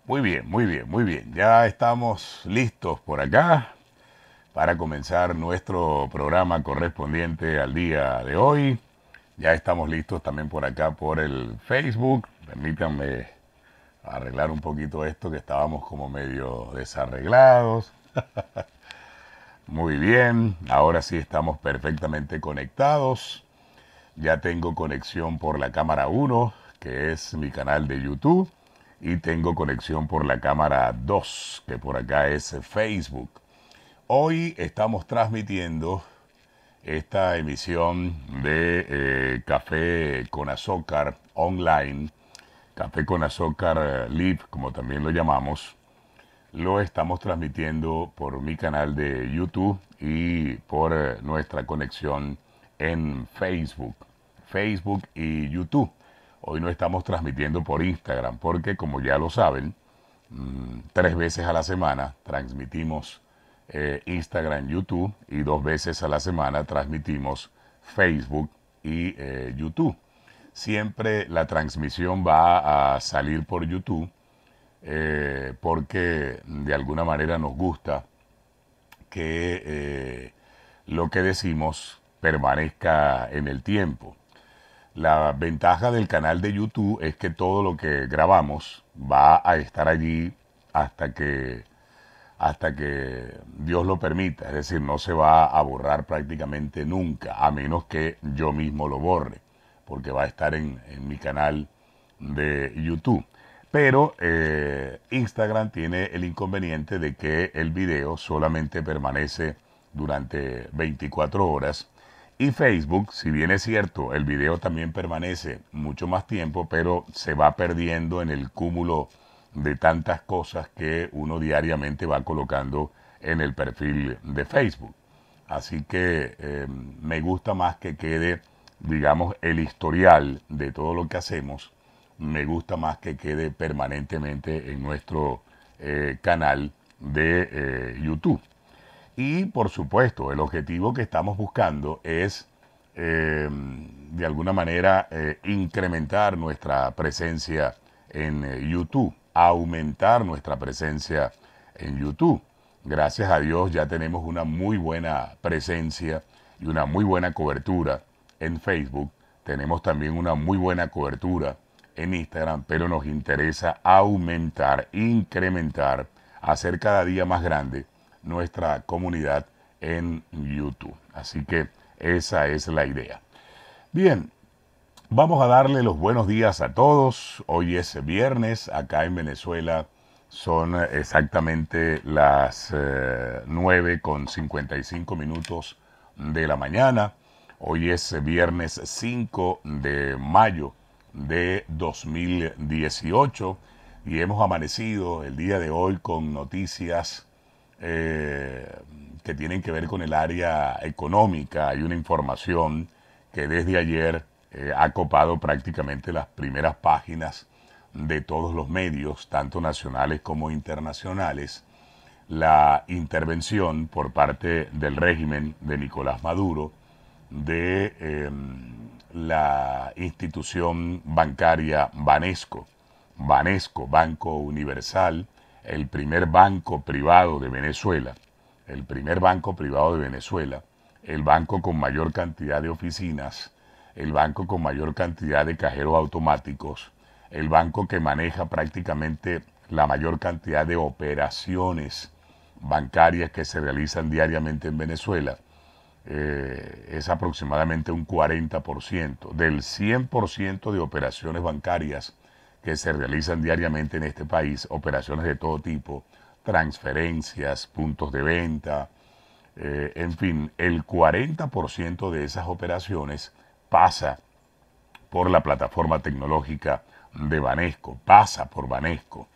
Muy bien, muy bien, muy bien. Ya estamos listos por acá para comenzar nuestro programa correspondiente al día de hoy. Ya estamos listos también por acá por el Facebook. Permítanme arreglar un poquito esto que estábamos como medio desarreglados. Muy bien, ahora sí estamos perfectamente conectados. Ya tengo conexión por la cámara 1, que es mi canal de YouTube, y tengo conexión por la cámara 2, que por acá es Facebook. Hoy estamos transmitiendo esta emisión de Café con Azúcar online, Café con Azúcar Live, como también lo llamamos. Lo estamos transmitiendo por mi canal de YouTube y por nuestra conexión en Facebook, Facebook y YouTube. Hoy no estamos transmitiendo por Instagram porque, como ya lo saben, 3 veces a la semana transmitimos Instagram, YouTube, y 2 veces a la semana transmitimos Facebook y YouTube. Siempre la transmisión va a salir por YouTube porque de alguna manera nos gusta que lo que decimos permanezca en el tiempo. La ventaja del canal de YouTube es que todo lo que grabamos va a estar allí hasta que, hasta que Dios lo permita. Es decir, no se va a borrar prácticamente nunca, a menos que yo mismo lo borre, porque va a estar en mi canal de YouTube. Pero Instagram tiene el inconveniente de que el video solamente permanece durante 24 horas. Y Facebook, si bien es cierto, el video también permanece mucho más tiempo, pero se va perdiendo en el cúmulo de tantas cosas que uno diariamente va colocando en el perfil de Facebook. Así que me gusta más que quede, digamos, el historial de todo lo que hacemos. Me gusta más que quede permanentemente en nuestro canal de YouTube. Y por supuesto, el objetivo que estamos buscando es de alguna manera incrementar nuestra presencia en YouTube, aumentar nuestra presencia en YouTube. Gracias a Dios ya tenemos una muy buena presencia y una muy buena cobertura en Facebook. Tenemos también una muy buena cobertura en Instagram, pero nos interesa aumentar, incrementar, hacer cada día más grande nuestra comunidad en YouTube. Así que esa es la idea. Bien, vamos a darle los buenos días a todos. Hoy es viernes, acá en Venezuela son exactamente las 9:55 de la mañana. Hoy es viernes 5 de mayo de 2018 y hemos amanecido el día de hoy con noticias eh, que tienen que ver con el área económica. Hay una información que desde ayer ha copado prácticamente las primeras páginas de todos los medios, tanto nacionales como internacionales. La intervención por parte del régimen de Nicolás Maduro de la institución bancaria Banesco, Banesco, Banco Universal, el primer banco privado de Venezuela, el primer banco privado de Venezuela, el banco con mayor cantidad de oficinas, el banco con mayor cantidad de cajeros automáticos, el banco que maneja prácticamente la mayor cantidad de operaciones bancarias que se realizan diariamente en Venezuela. Es aproximadamente un 40% del 100% de operaciones bancarias que se realizan diariamente en este país, operaciones de todo tipo, transferencias, puntos de venta, en fin, el 40% de esas operaciones pasa por la plataforma tecnológica de Banesco, pasa por Banesco.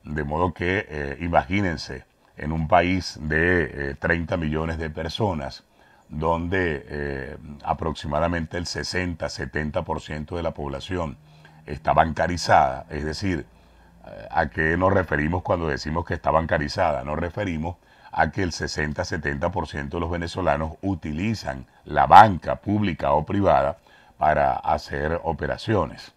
De modo que imagínense, en un país de 30 millones de personas, donde aproximadamente el 60-70% de la población está bancarizada, es decir, ¿a qué nos referimos cuando decimos que está bancarizada? Nos referimos a que el 60-70% de los venezolanos utilizan la banca pública o privada para hacer operaciones.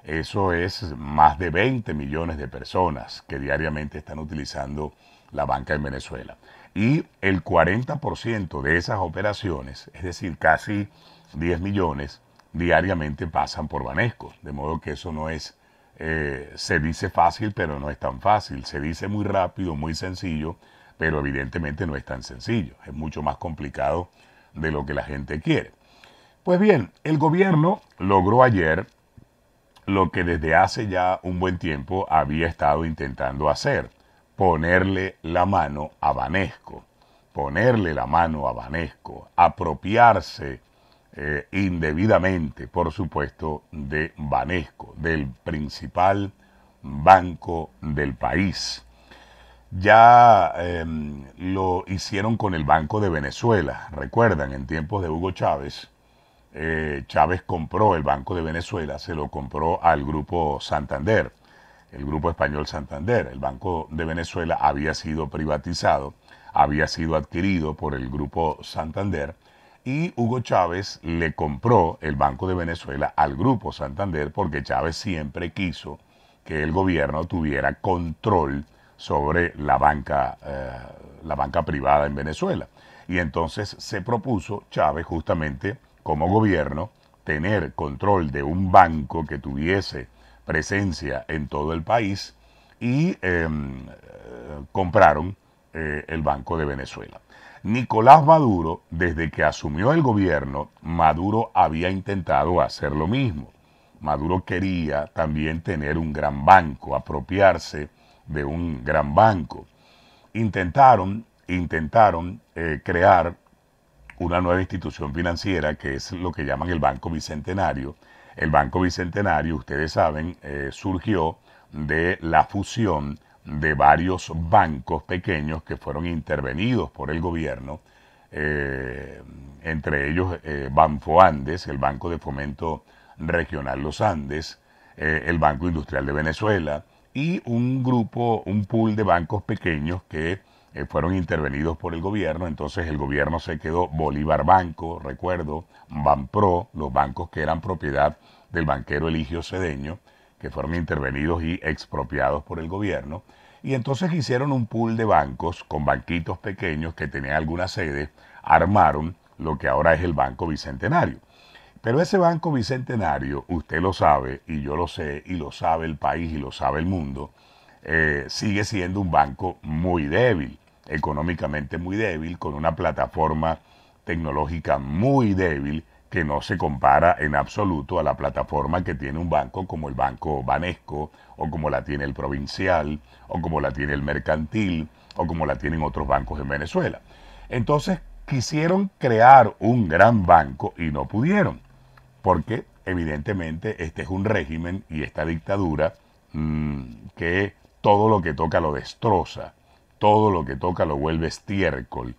Eso es más de 20 millones de personas que diariamente están utilizando la banca en Venezuela. Y el 40% de esas operaciones, es decir, casi 10 millones, diariamente pasan por Banesco. De modo que eso no es, se dice fácil, pero no es tan fácil. Se dice muy rápido, muy sencillo, pero evidentemente no es tan sencillo. Es mucho más complicado de lo que la gente quiere. Pues bien, el gobierno logró ayer lo que desde hace ya un buen tiempo había estado intentando hacer: ponerle la mano a Banesco, ponerle la mano a Banesco, apropiarse indebidamente, por supuesto, de Banesco, del principal banco del país. Ya lo hicieron con el Banco de Venezuela. Recuerdan, en tiempos de Hugo Chávez, Chávez compró el Banco de Venezuela, se lo compró al Grupo Santander, el Grupo Español Santander. El Banco de Venezuela había sido privatizado, había sido adquirido por el Grupo Santander, y Hugo Chávez le compró el Banco de Venezuela al Grupo Santander porque Chávez siempre quiso que el gobierno tuviera control sobre la banca privada en Venezuela. Y entonces se propuso Chávez, justamente como gobierno, tener control de un banco que tuviese presencia en todo el país, y compraron el Banco de Venezuela. Nicolás Maduro, desde que asumió el gobierno, Maduro había intentado hacer lo mismo. Maduro quería también tener un gran banco, apropiarse de un gran banco. Intentaron crear una nueva institución financiera, que es lo que llaman el Banco Bicentenario. El Banco Bicentenario, ustedes saben, surgió de la fusión de varios bancos pequeños que fueron intervenidos por el gobierno, entre ellos Banfo Andes, el Banco de Fomento Regional Los Andes, el Banco Industrial de Venezuela, y un grupo, un pool de bancos pequeños que fueron intervenidos por el gobierno. Entonces el gobierno se quedó Bolívar Banco, recuerdo, Banpro, los bancos que eran propiedad del banquero Eligio Cedeño, que fueron intervenidos y expropiados por el gobierno. Y entonces hicieron un pool de bancos con banquitos pequeños que tenían alguna sede, armaron lo que ahora es el Banco Bicentenario. Pero ese Banco Bicentenario, usted lo sabe, y yo lo sé, y lo sabe el país, y lo sabe el mundo, sigue siendo un banco muy débil, económicamente muy débil, con una plataforma tecnológica muy débil, que no se compara en absoluto a la plataforma que tiene un banco como el Banco Banesco, o como la tiene el Provincial, o como la tiene el Mercantil, o como la tienen otros bancos en Venezuela. Entonces quisieron crear un gran banco y no pudieron, porque evidentemente este es un régimen y esta dictadura que todo lo que toca lo destroza, todo lo que toca lo vuelve estiércol.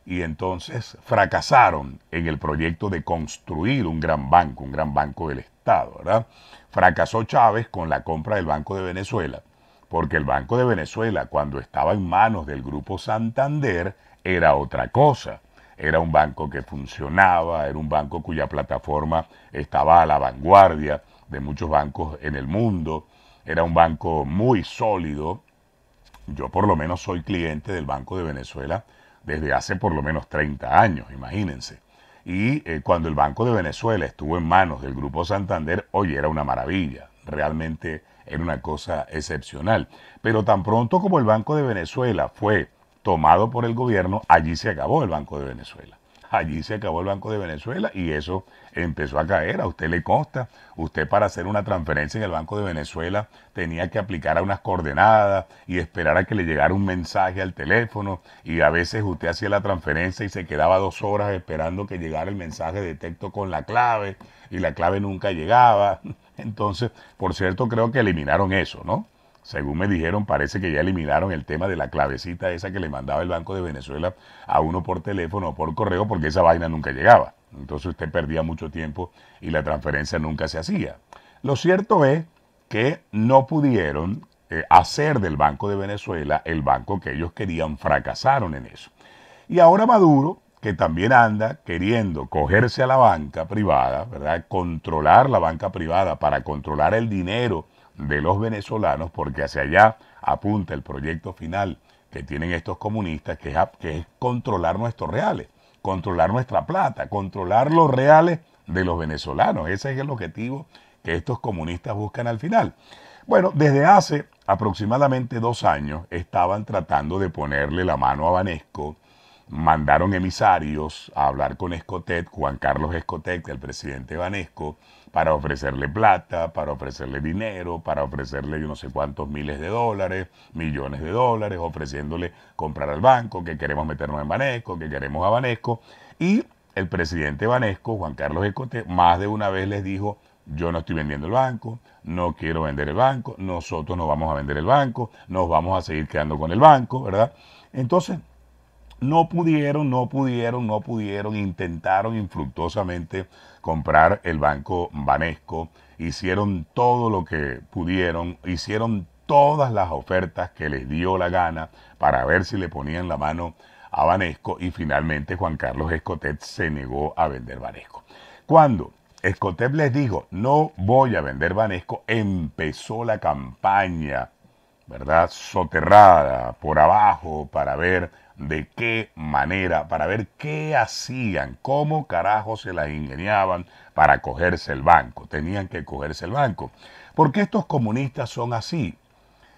Y entonces fracasaron en el proyecto de construir un gran banco del Estado, ¿verdad? Fracasó Chávez con la compra del Banco de Venezuela, porque el Banco de Venezuela, cuando estaba en manos del Grupo Santander, era otra cosa. Era un banco que funcionaba, era un banco cuya plataforma estaba a la vanguardia de muchos bancos en el mundo. Era un banco muy sólido. Yo por lo menos soy cliente del Banco de Venezuela desde hace por lo menos 30 años, imagínense. Y cuando el Banco de Venezuela estuvo en manos del Grupo Santander, oye, era una maravilla. Realmente era una cosa excepcional. Pero tan pronto como el Banco de Venezuela fue tomado por el gobierno, allí se acabó el Banco de Venezuela. Allí se acabó el Banco de Venezuela y eso empezó a caer. A usted le consta, usted para hacer una transferencia en el Banco de Venezuela tenía que aplicar a unas coordenadas y esperar a que le llegara un mensaje al teléfono, y a veces usted hacía la transferencia y se quedaba 2 horas esperando que llegara el mensaje de texto con la clave, y la clave nunca llegaba. Entonces, por cierto, creo que eliminaron eso, ¿no? Según me dijeron, parece que ya eliminaron el tema de la clavecita esa que le mandaba el Banco de Venezuela a uno por teléfono o por correo, porque esa vaina nunca llegaba. Entonces usted perdía mucho tiempo y la transferencia nunca se hacía. Lo cierto es que no pudieron hacer del Banco de Venezuela el banco que ellos querían, fracasaron en eso. Y ahora Maduro, que también anda queriendo cogerse a la banca privada, ¿verdad? Controlar la banca privada para controlar el dinero de los venezolanos, porque hacia allá apunta el proyecto final que tienen estos comunistas, que es controlar nuestros reales, controlar nuestra plata, controlar los reales de los venezolanos. Ese es el objetivo que estos comunistas buscan al final. Bueno, desde hace aproximadamente 2 años estaban tratando de ponerle la mano a Banesco. Mandaron emisarios a hablar con Escotet, Juan Carlos Escotet, el presidente de Banesco, para ofrecerle plata, para ofrecerle dinero, para ofrecerle yo no sé cuántos miles de dólares, millones de dólares, ofreciéndole comprar al banco, que queremos meternos en Banesco, que queremos a Banesco. Y el presidente de Banesco, Juan Carlos Escotet, más de una vez les dijo: yo no estoy vendiendo el banco, no quiero vender el banco, nosotros no vamos a vender el banco, nos vamos a seguir quedando con el banco, ¿verdad? Entonces, no pudieron, intentaron infructuosamente comprar el banco Banesco, hicieron todo lo que pudieron, hicieron todas las ofertas que les dio la gana para ver si le ponían la mano a Banesco, y finalmente Juan Carlos Escotet se negó a vender Banesco. Cuando Escotet les dijo: no voy a vender Banesco, empezó la campaña, ¿verdad?, soterrada por abajo para ver de qué manera, para ver qué hacían, cómo carajo se las ingeniaban para cogerse el banco. Tenían que cogerse el banco. Porque estos comunistas son así.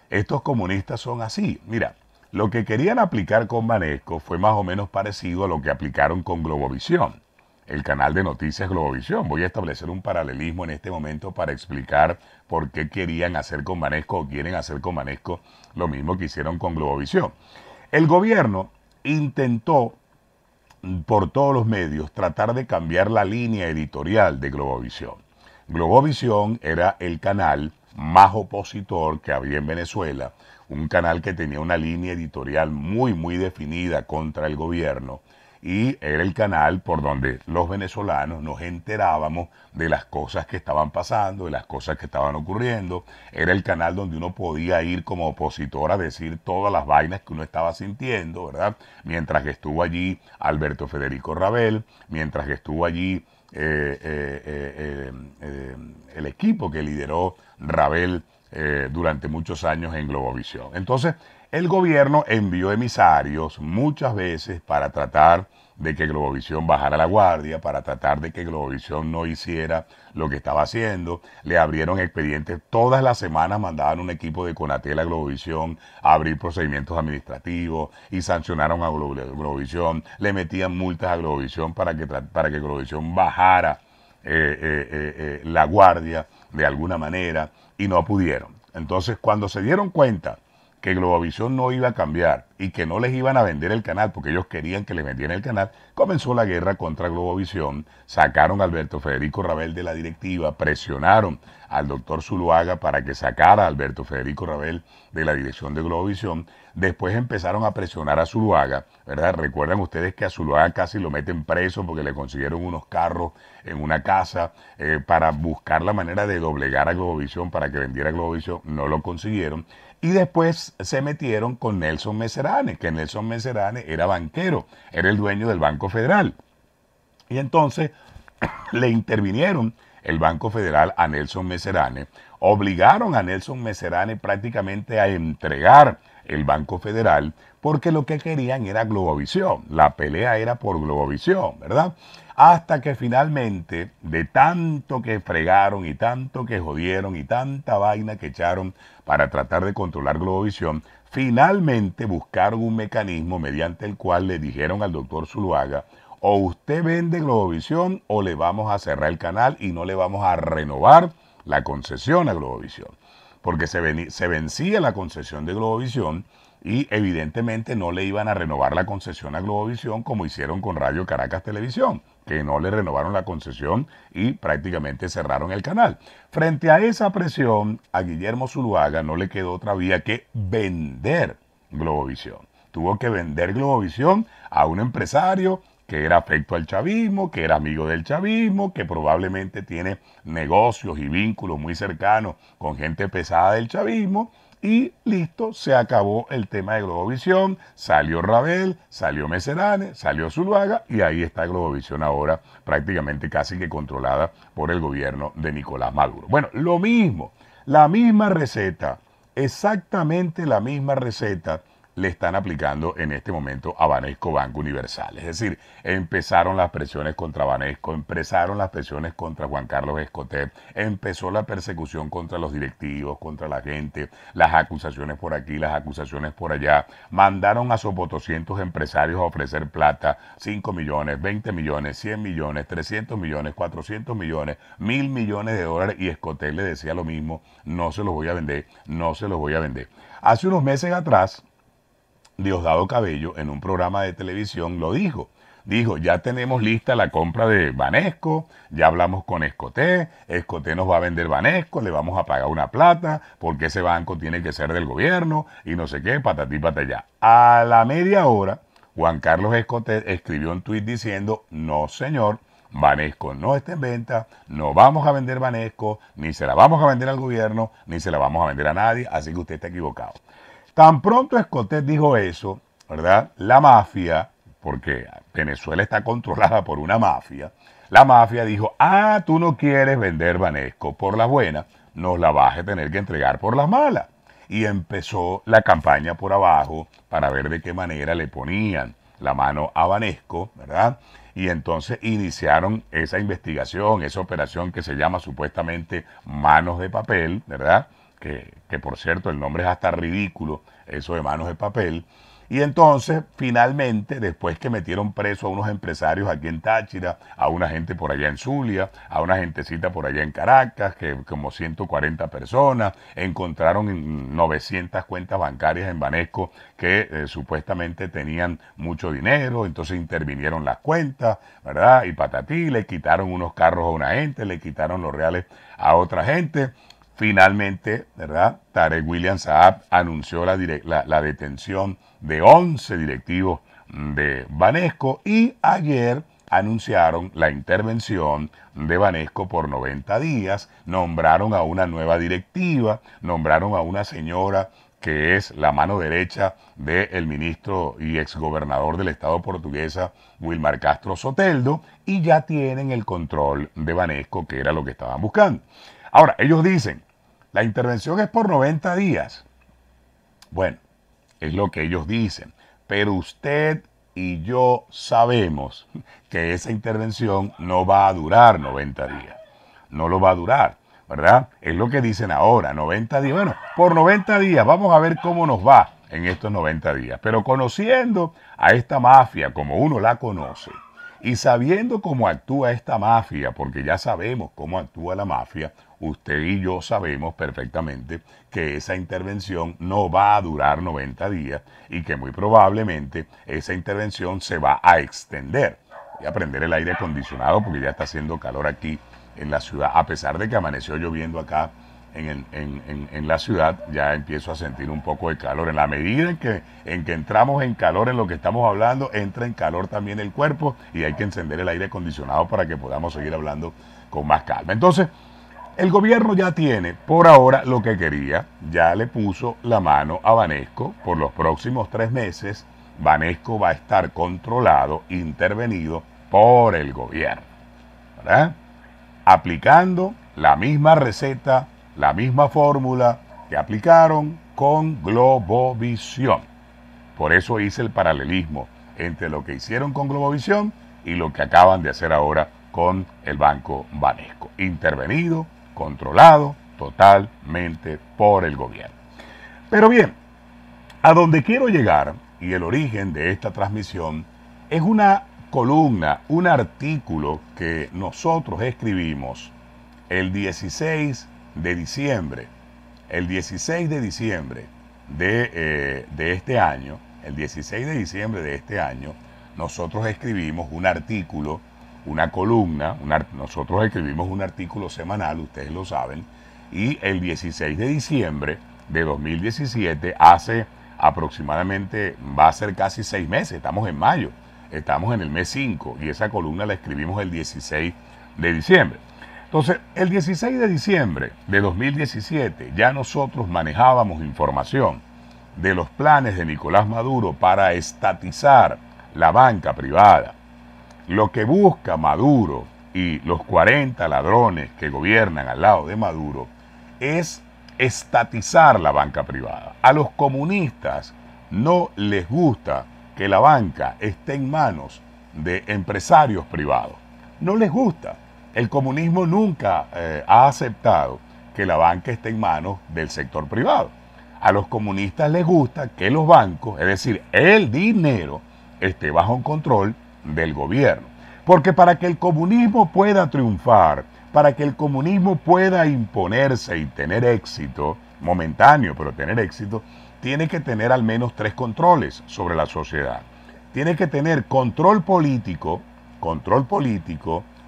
Estos comunistas son así. Mira, lo que querían aplicar con Banesco fue más o menos parecido a lo que aplicaron con Globovisión, el canal de noticias Globovisión. Voy a establecer un paralelismo en este momento para explicar por qué querían hacer con Banesco o quieren hacer con Banesco lo mismo que hicieron con Globovisión. El gobierno intentó por todos los medios tratar de cambiar la línea editorial de Globovisión. Globovisión era el canal más opositor que había en Venezuela, un canal que tenía una línea editorial muy definida contra el gobierno, y era el canal por donde los venezolanos nos enterábamos de las cosas que estaban pasando, de las cosas que estaban ocurriendo. Era el canal donde uno podía ir como opositor a decir todas las vainas que uno estaba sintiendo, ¿verdad? Mientras que estuvo allí Alberto Federico Rabel, mientras que estuvo allí el equipo que lideró Rabel durante muchos años en Globovisión. Entonces, el gobierno envió emisarios muchas veces para tratar de que Globovisión bajara la guardia, para tratar de que Globovisión no hiciera lo que estaba haciendo. Le abrieron expedientes, todas las semanas mandaban un equipo de Conatel a Globovisión a abrir procedimientos administrativos, y sancionaron a Globovisión, le metían multas a Globovisión para que Globovisión bajara la guardia de alguna manera, y no pudieron. Entonces, cuando se dieron cuenta que Globovisión no iba a cambiar y que no les iban a vender el canal porque ellos querían que les vendieran el canal, comenzó la guerra contra Globovisión. Sacaron a Alberto Federico Rabel de la directiva, presionaron al doctor Zuluaga para que sacara a Alberto Federico Rabel de la dirección de Globovisión. Después empezaron a presionar a Zuluaga, ¿verdad? Recuerdan ustedes que a Zuluaga casi lo meten preso porque le consiguieron unos carros en una casa para buscar la manera de doblegar a Globovisión para que vendiera Globovisión. No lo consiguieron. Y después se metieron con Nelson Messerane, que Nelson Messerane era banquero, era el dueño del Banco Federal. Y entonces le intervinieron el Banco Federal a Nelson Messerane, obligaron a Nelson Messerane prácticamente a entregar el Banco Federal, porque lo que querían era Globovisión, la pelea era por Globovisión, ¿verdad? Hasta que finalmente, de tanto que fregaron y tanto que jodieron y tanta vaina que echaron para tratar de controlar Globovisión, finalmente buscaron un mecanismo mediante el cual le dijeron al doctor Zuluaga: o usted vende Globovisión o le vamos a cerrar el canal y no le vamos a renovar la concesión a Globovisión. Porque se vencía la concesión de Globovisión y evidentemente no le iban a renovar la concesión a Globovisión como hicieron con Radio Caracas Televisión, que no le renovaron la concesión y prácticamente cerraron el canal. Frente a esa presión, a Guillermo Zuluaga no le quedó otra vía que vender Globovisión. Tuvo que vender Globovisión a un empresario que era afecto al chavismo, que era amigo del chavismo, que probablemente tiene negocios y vínculos muy cercanos con gente pesada del chavismo, y listo, se acabó el tema de Globovisión, salió Rabel, salió Meserane, salió Zuluaga y ahí está Globovisión ahora prácticamente casi que controlada por el gobierno de Nicolás Maduro. Bueno, lo mismo, la misma receta, exactamente la misma receta le están aplicando en este momento a Banesco Banco Universal. Es decir, empezaron las presiones contra Banesco, empezaron las presiones contra Juan Carlos Escotet, empezó la persecución contra los directivos, contra la gente, las acusaciones por aquí, las acusaciones por allá. Mandaron a sopotoscientos empresarios a ofrecer plata, 5 millones, 20 millones, 100 millones, 300 millones, 400 millones, 1.000 millones de dólares y Escotet le decía lo mismo, no se los voy a vender, no se los voy a vender. Hace unos meses atrás, Diosdado Cabello en un programa de televisión lo dijo. Dijo, ya tenemos lista la compra de Banesco, ya hablamos con Escotet, Escotet nos va a vender Banesco, le vamos a pagar una plata, porque ese banco tiene que ser del gobierno, y no sé qué, patatí patallá. A la media hora, Juan Carlos Escotet escribió un tuit diciendo, no señor, Banesco no está en venta, no vamos a vender Banesco, ni se la vamos a vender al gobierno, ni se la vamos a vender a nadie, así que usted está equivocado. Tan pronto Escotet dijo eso, ¿verdad? La mafia, porque Venezuela está controlada por una mafia, la mafia dijo, ah, tú no quieres vender Banesco por la buena, nos la vas a tener que entregar por las malas. Y empezó la campaña por abajo para ver de qué manera le ponían la mano a Banesco, ¿verdad? Y entonces iniciaron esa investigación, esa operación que se llama supuestamente Manos de Papel, ¿verdad? Que por cierto el nombre es hasta ridículo, eso de Manos de Papel. Y entonces, finalmente, después que metieron preso a unos empresarios aquí en Táchira, a una gente por allá en Zulia, a una gentecita por allá en Caracas, que como 140 personas, encontraron 900 cuentas bancarias en Banesco que supuestamente tenían mucho dinero, entonces intervinieron las cuentas, ¿verdad? Y patatí, le quitaron unos carros a una gente, le quitaron los reales a otra gente. Finalmente, ¿verdad? Tarek William Saab anunció la detención de 11 directivos de Banesco y ayer anunciaron la intervención de Banesco por 90 días, nombraron a una nueva directiva, nombraron a una señora que es la mano derecha del ministro y exgobernador del estado portuguesa, Wilmar Castro Soteldo, y ya tienen el control de Banesco, que era lo que estaban buscando. Ahora, ellos dicen, la intervención es por 90 días. Bueno, es lo que ellos dicen. Pero usted y yo sabemos que esa intervención no va a durar 90 días. No lo va a durar, ¿verdad? Es lo que dicen ahora, 90 días. Bueno, por 90 días, vamos a ver cómo nos va en estos 90 días. Pero conociendo a esta mafia como uno la conoce, y sabiendo cómo actúa esta mafia, porque ya sabemos cómo actúa la mafia, usted y yo sabemos perfectamente que esa intervención no va a durar 90 días y que muy probablemente esa intervención se va a extender. Voy a prender el aire acondicionado porque ya está haciendo calor aquí en la ciudad, a pesar de que amaneció lloviendo acá en la ciudad, ya empiezo a sentir un poco de calor. En la medida en que entramos en calor en lo que estamos hablando, entra en calor también el cuerpo y hay que encender el aire acondicionado para que podamos seguir hablando con más calma. Entonces, el gobierno ya tiene por ahora lo que quería, ya le puso la mano a Banesco por los próximos 3 meses. Banesco va a estar controlado, intervenido por el gobierno, ¿verdad? Aplicando la misma receta, la misma fórmula que aplicaron con Globovisión. Por eso hice el paralelismo entre lo que hicieron con Globovisión y lo que acaban de hacer ahora con el Banco Banesco. Intervenido, controlado totalmente por el gobierno. Pero bien, a donde quiero llegar y el origen de esta transmisión es una columna, un artículo que nosotros escribimos el 16 de diciembre, el 16 de diciembre de este año, el 16 de diciembre de este año, nosotros escribimos un artículo, una columna, nosotros escribimos un artículo semanal, ustedes lo saben, y el 16 de diciembre de 2017, hace aproximadamente, va a ser casi 6 meses, estamos en mayo, estamos en el mes 5 y esa columna la escribimos el 16 de diciembre. Entonces, el 16 de diciembre de 2017 ya nosotros manejábamos información de los planes de Nicolás Maduro para estatizar la banca privada. Lo que busca Maduro y los 40 ladrones que gobiernan al lado de Maduro es estatizar la banca privada. A los comunistas no les gusta que la banca esté en manos de empresarios privados. No les gusta. El comunismo nunca ha aceptado que la banca esté en manos del sector privado. A los comunistas les gusta que los bancos, es decir, el dinero, esté bajo un control del gobierno. Porque para que el comunismo pueda triunfar, para que el comunismo pueda imponerse y tener éxito, momentáneo, pero tener éxito, tiene que tener al menos 3 controles sobre la sociedad. Tiene que tener control político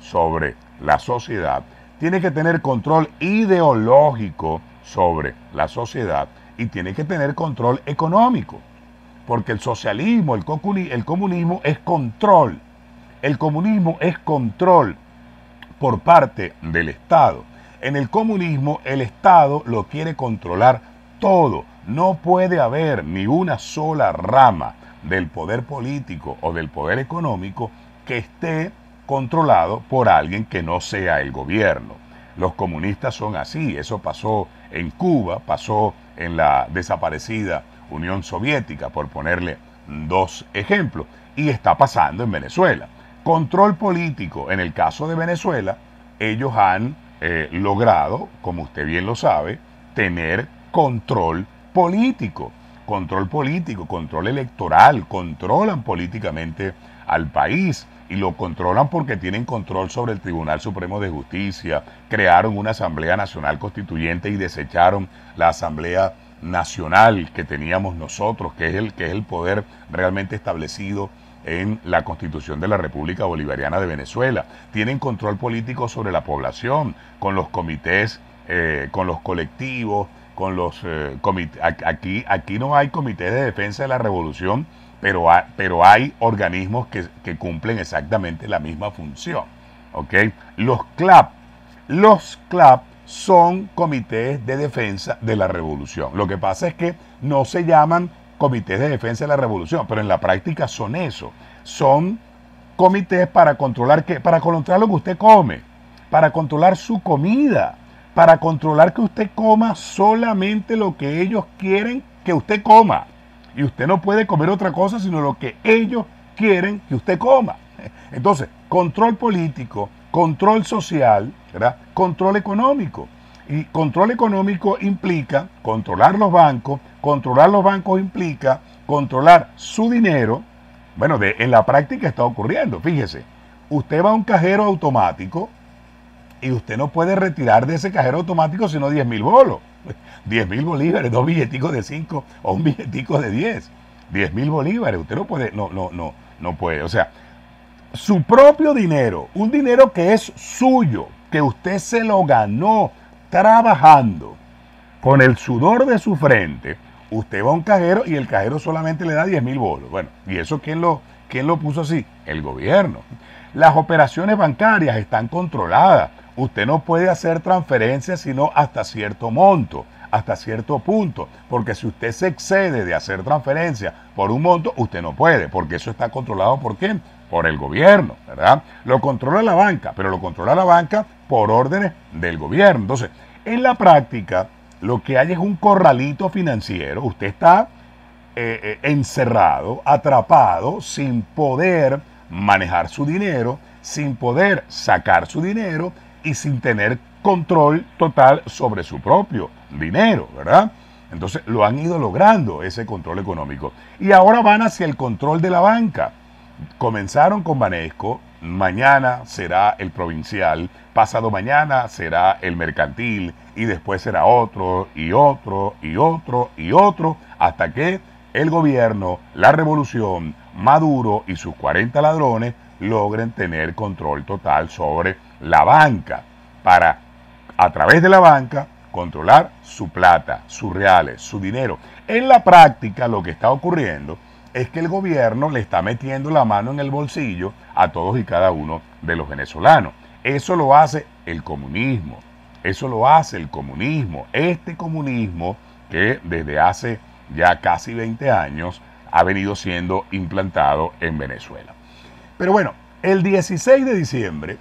sobre la sociedad, tiene que tener control ideológico sobre la sociedad y tiene que tener control económico. Porque el socialismo, el comunismo es control. El comunismo es control por parte del Estado. En el comunismo el Estado lo quiere controlar todo. No puede haber ni una sola rama del poder político o del poder económico que esté controlado por alguien que no sea el gobierno. Los comunistas son así. Eso pasó en Cuba, pasó en la desaparecida Unión Soviética, por ponerle 2 ejemplos, y está pasando en Venezuela. Control político. En el caso de Venezuela, ellos han logrado, como usted bien lo sabe, tener control político, control electoral, controlan políticamente al país y lo controlan porque tienen control sobre el Tribunal Supremo de Justicia, crearon una Asamblea Nacional Constituyente y desecharon la Asamblea Nacional que teníamos nosotros, que es el poder realmente establecido en la Constitución de la República Bolivariana de Venezuela. Tienen control político sobre la población, con los comités, con los colectivos, con los comités. Aquí no hay comité de defensa de la revolución, pero hay organismos que cumplen exactamente la misma función. ¿Okay? Los CLAP son comités de defensa de la revolución. Lo que pasa es que no se llaman comités de defensa de la revolución, pero en la práctica son eso. Son comités para controlar ¿qué? Para controlar lo que usted come, para controlar su comida, para controlar que usted coma solamente lo que ellos quieren que usted coma. Y usted no puede comer otra cosa sino lo que ellos quieren que usted coma. Entonces, control político, control social, ¿verdad? Control económico. Y control económico implica controlar los bancos implica controlar su dinero. Bueno, en la práctica está ocurriendo, fíjese, usted va a un cajero automático y usted no puede retirar de ese cajero automático sino 10.000 bolos, 10.000 bolívares, 2 billeticos de 5 o un billetico de 10, 10.000 bolívares, usted no puede, no puede, o sea, su propio dinero, un dinero que es suyo, que usted se lo ganó trabajando con el sudor de su frente, usted va a un cajero y el cajero solamente le da 10.000 bolos. Bueno, ¿y eso quién lo puso así? El gobierno. Las operaciones bancarias están controladas. Usted no puede hacer transferencias sino hasta cierto monto, hasta cierto punto, porque si usted se excede de hacer transferencias por un monto, usted no puede, porque eso está controlado ¿por quién? Por el gobierno, ¿verdad? Lo controla la banca, pero lo controla la banca por órdenes del gobierno. Entonces, en la práctica, lo que hay es un corralito financiero. Usted está encerrado, atrapado, sin poder manejar su dinero, sin poder sacar su dinero y sin tener control total sobre su propio dinero, ¿verdad? Entonces lo han ido logrando ese control económico. Y ahora van hacia el control de la banca. Comenzaron con Banesco, mañana será el provincial, pasado mañana será el mercantil y después será otro y otro y otro y otro, hasta que el gobierno, la revolución, Maduro y sus 40 ladrones logren tener control total sobre la banca para, a través de la banca, controlar su plata, sus reales, su dinero. En la práctica lo que está ocurriendo es que el gobierno le está metiendo la mano en el bolsillo a todos y cada uno de los venezolanos. Eso lo hace el comunismo. Eso lo hace el comunismo. Este comunismo que desde hace ya casi 20 años ha venido siendo implantado en Venezuela. Pero bueno, el 16 de diciembre,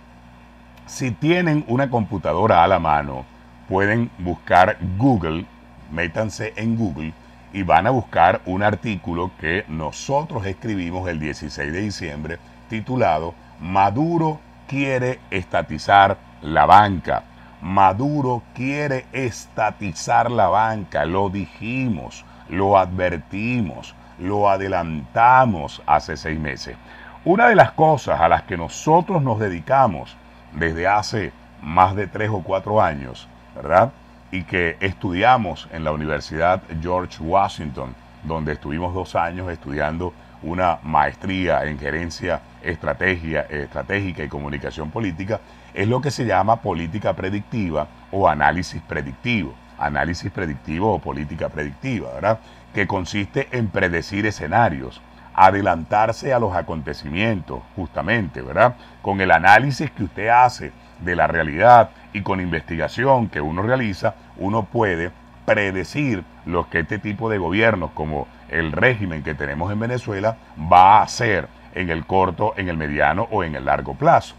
si tienen una computadora a la mano, pueden buscar Google, métanse en Google y van a buscar un artículo que nosotros escribimos el 16 de diciembre titulado Maduro quiere estatizar la banca. Maduro quiere estatizar la banca, lo dijimos, lo advertimos, lo adelantamos hace 6 meses. Una de las cosas a las que nosotros nos dedicamos desde hace más de 3 o 4 años, ¿verdad? Y que estudiamos en la Universidad George Washington, donde estuvimos 2 años estudiando una maestría en gerencia estratégica y comunicación política, es lo que se llama política predictiva o análisis predictivo. Análisis predictivo o política predictiva, ¿verdad? Que consiste en predecir escenarios, adelantarse a los acontecimientos, justamente, ¿verdad? Con el análisis que usted hace de la realidad y con investigación que uno realiza, uno puede predecir lo que este tipo de gobiernos, como el régimen que tenemos en Venezuela, va a hacer en el corto, en el mediano o en el largo plazo.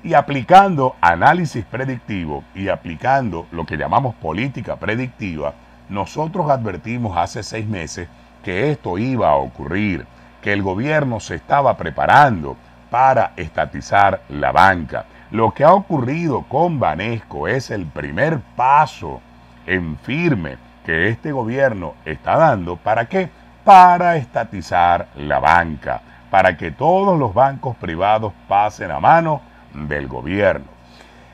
Y aplicando análisis predictivo y aplicando lo que llamamos política predictiva, nosotros advertimos hace 6 meses que esto iba a ocurrir, que el gobierno se estaba preparando para estatizar la banca. Lo que ha ocurrido con Banesco es el primer paso en firme que este gobierno está dando. ¿Para qué? Para estatizar la banca, para que todos los bancos privados pasen a mano del gobierno.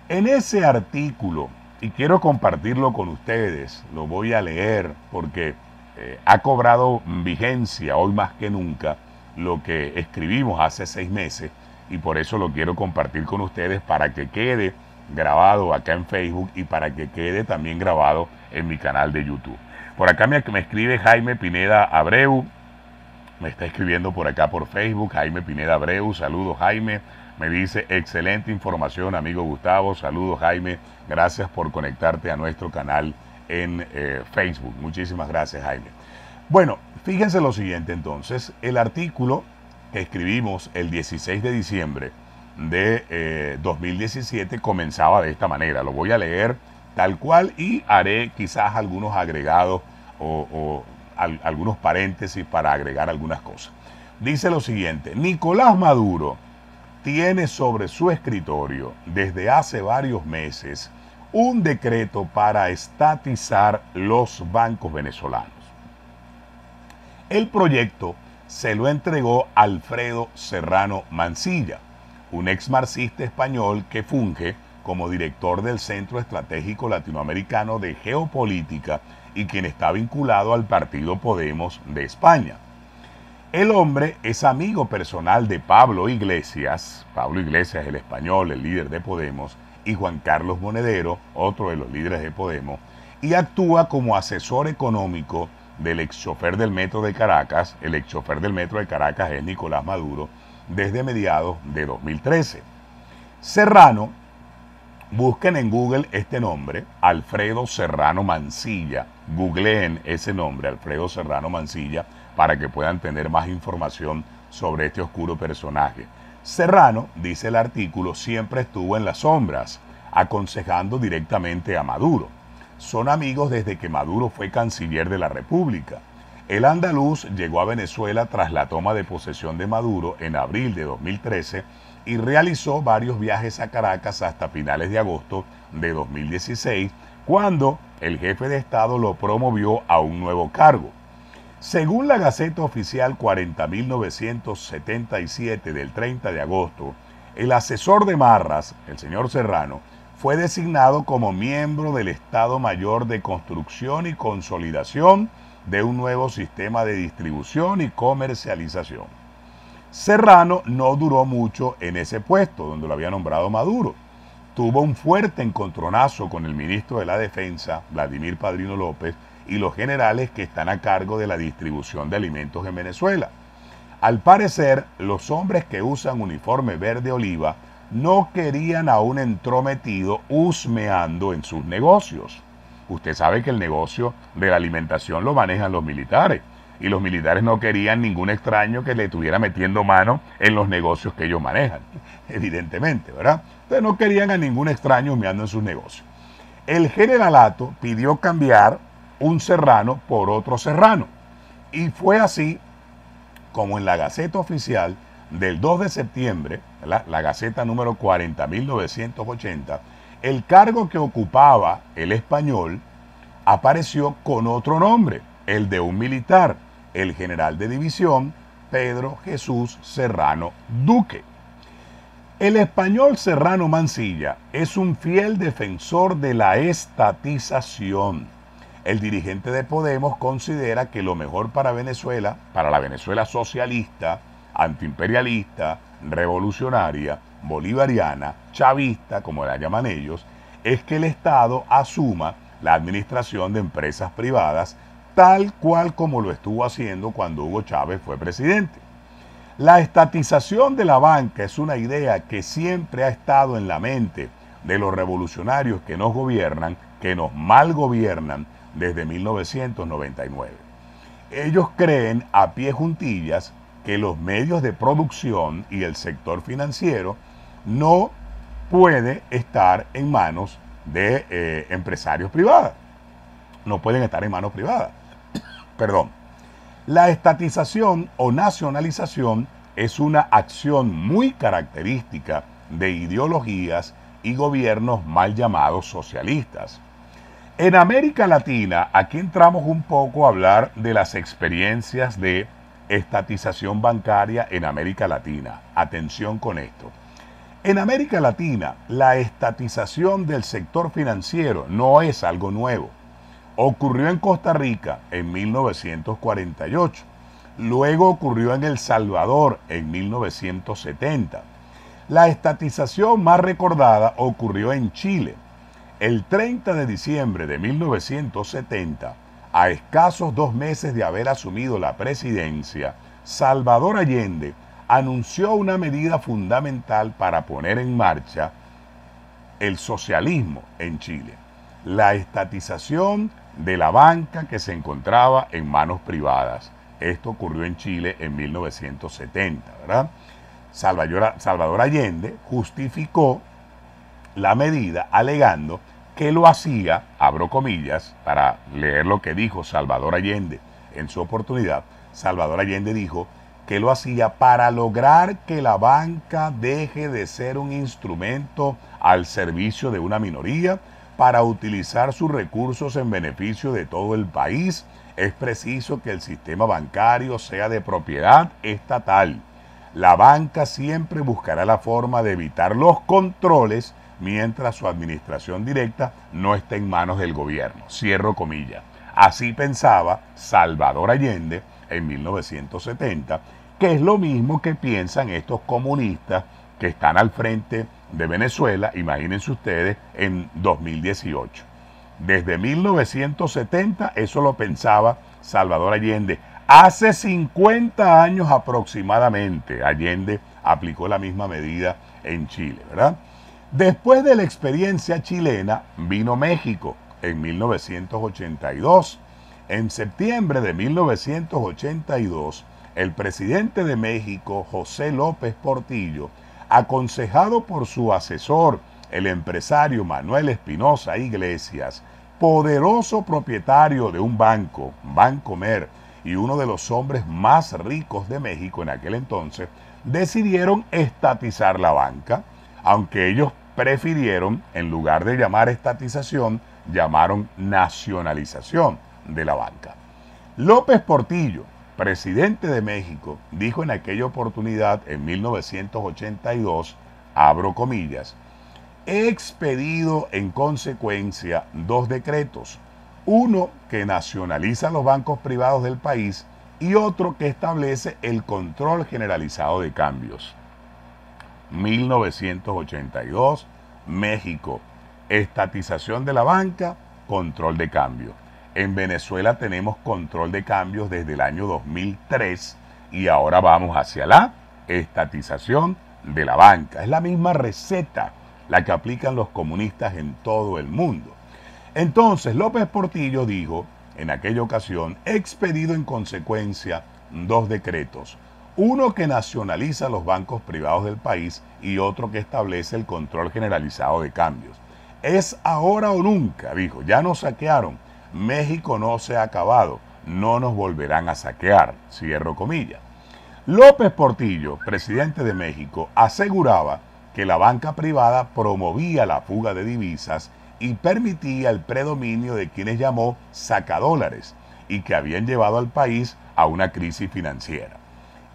En ese artículo, y quiero compartirlo con ustedes, lo voy a leer porque ha cobrado vigencia hoy más que nunca lo que escribimos hace 6 meses y por eso lo quiero compartir con ustedes para que quede grabado acá en Facebook y para que quede también grabado en mi canal de YouTube. Por acá me escribe Jaime Pineda Abreu, me está escribiendo por acá por Facebook, Jaime Pineda Abreu, saludos Jaime, me dice excelente información amigo Gustavo, saludos Jaime, gracias por conectarte a nuestro canal en Facebook, muchísimas gracias Jaime. Bueno, fíjense lo siguiente entonces, el artículo que escribimos el 16 de diciembre de 2017 comenzaba de esta manera, lo voy a leer tal cual y haré quizás algunos agregados o algunos paréntesis para agregar algunas cosas. Dice lo siguiente, Nicolás Maduro tiene sobre su escritorio desde hace varios meses un decreto para estatizar los bancos venezolanos. El proyecto se lo entregó Alfredo Serrano Mansilla, un ex marxista español que funge como director del Centro Estratégico Latinoamericano de Geopolítica y quien está vinculado al partido Podemos de España. El hombre es amigo personal de Pablo Iglesias el español, el líder de Podemos, y Juan Carlos Monedero, otro de los líderes de Podemos, y actúa como asesor económico del ex chofer del metro de Caracas. El ex chofer del metro de Caracas es Nicolás Maduro desde mediados de 2013. Serrano, busquen en Google este nombre, Alfredo Serrano Mansilla, googleen ese nombre, Alfredo Serrano Mansilla, para que puedan tener más información sobre este oscuro personaje. Serrano, dice el artículo, siempre estuvo en las sombras, aconsejando directamente a Maduro. Son amigos desde que Maduro fue canciller de la República. El andaluz llegó a Venezuela tras la toma de posesión de Maduro en abril de 2013 y realizó varios viajes a Caracas hasta finales de agosto de 2016, cuando el jefe de Estado lo promovió a un nuevo cargo. Según la Gaceta Oficial 40.977 del 30 de agosto, el asesor de Marras, el señor Serrano, fue designado como miembro del Estado Mayor de Construcción y Consolidación de un nuevo sistema de distribución y comercialización. Serrano no duró mucho en ese puesto donde lo había nombrado Maduro. Tuvo un fuerte encontronazo con el ministro de la Defensa, Vladimir Padrino López, y los generales que están a cargo de la distribución de alimentos en Venezuela. Al parecer, los hombres que usan uniforme verde oliva no querían a un entrometido husmeando en sus negocios. Usted sabe que el negocio de la alimentación lo manejan los militares y los militares no querían ningún extraño que le estuviera metiendo mano en los negocios que ellos manejan, evidentemente, ¿verdad? Entonces no querían a ningún extraño husmeando en sus negocios. El generalato pidió cambiar un serrano por otro serrano y fue así como en la Gaceta Oficial del 2 de septiembre, la Gaceta número 40.980, el cargo que ocupaba el español apareció con otro nombre, el de un militar, el general de división Pedro Jesús Serrano Duque. El español Serrano Mansilla es un fiel defensor de la estatización. El dirigente de Podemos considera que lo mejor para Venezuela, para la Venezuela socialista, antiimperialista, revolucionaria, bolivariana, chavista, como la llaman ellos, es que el Estado asuma la administración de empresas privadas, tal cual como lo estuvo haciendo cuando Hugo Chávez fue presidente. La estatización de la banca es una idea que siempre ha estado en la mente de los revolucionarios que nos gobiernan, que nos mal gobiernan desde 1999. Ellos creen a pie juntillas que los medios de producción y el sector financiero no puede estar en manos de empresarios privados. No pueden estar en manos privadas. Perdón. La estatización o nacionalización es una acción muy característica de ideologías y gobiernos mal llamados socialistas. En América Latina, aquí entramos un poco a hablar de las experiencias de estatización bancaria en América Latina. Atención con esto. En América Latina, la estatización del sector financiero no es algo nuevo. Ocurrió en Costa Rica en 1948. Luego ocurrió en El Salvador en 1970. La estatización más recordada ocurrió en Chile. El 30 de diciembre de 1970, a escasos 2 meses de haber asumido la presidencia, Salvador Allende anunció una medida fundamental para poner en marcha el socialismo en Chile: la estatización de la banca que se encontraba en manos privadas. Esto ocurrió en Chile en 1970, ¿verdad? Salvador Allende justificó la medida alegando que lo hacía, abro comillas, para leer lo que dijo Salvador Allende en su oportunidad. Salvador Allende dijo que lo hacía para lograr que la banca deje de ser un instrumento al servicio de una minoría, para utilizar sus recursos en beneficio de todo el país. Es preciso que el sistema bancario sea de propiedad estatal. La banca siempre buscará la forma de evitar los controles mientras su administración directa no esté en manos del gobierno. Cierro comillas. Así pensaba Salvador Allende en 1970, que es lo mismo que piensan estos comunistas que están al frente de Venezuela, imagínense ustedes, en 2018. Desde 1970 eso lo pensaba Salvador Allende. Hace 50 años aproximadamente, Allende aplicó la misma medida en Chile, ¿verdad? Después de la experiencia chilena, vino México en 1982. En septiembre de 1982, el presidente de México, José López Portillo, aconsejado por su asesor, el empresario Manuel Espinosa Iglesias, poderoso propietario de un banco, Bancomer, y uno de los hombres más ricos de México en aquel entonces, decidieron estatizar la banca, aunque ellos prefirieron, en lugar de llamar estatización, llamaron nacionalización de la banca. López Portillo, presidente de México, dijo en aquella oportunidad, en 1982, abro comillas, he expedido en consecuencia 2 decretos, uno que nacionaliza los bancos privados del país y otro que establece el control generalizado de cambios. 1982, México, estatización de la banca, control de cambio. En Venezuela tenemos control de cambios desde el año 2003 y ahora vamos hacia la estatización de la banca. Es la misma receta la que aplican los comunistas en todo el mundo. Entonces López Portillo dijo, en aquella ocasión, he expedido en consecuencia 2 decretos. Uno que nacionaliza los bancos privados del país y otro que establece el control generalizado de cambios. Es ahora o nunca, dijo, ya nos saquearon, México no se ha acabado, no nos volverán a saquear, cierro comillas. López Portillo, presidente de México, aseguraba que la banca privada promovía la fuga de divisas y permitía el predominio de quienes llamó sacadólares y que habían llevado al país a una crisis financiera.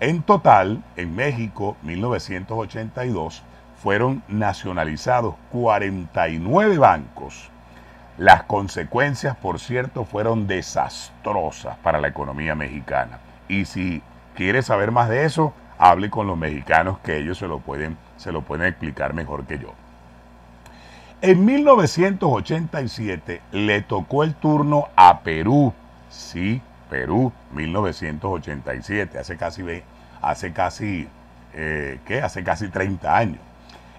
En total, en México, 1982, fueron nacionalizados 49 bancos. Las consecuencias, por cierto, fueron desastrosas para la economía mexicana. Y si quiere saber más de eso, hable con los mexicanos que ellos se lo pueden explicar mejor que yo. En 1987 le tocó el turno a Perú. Sí, Perú, 1987, hace casi 30 años.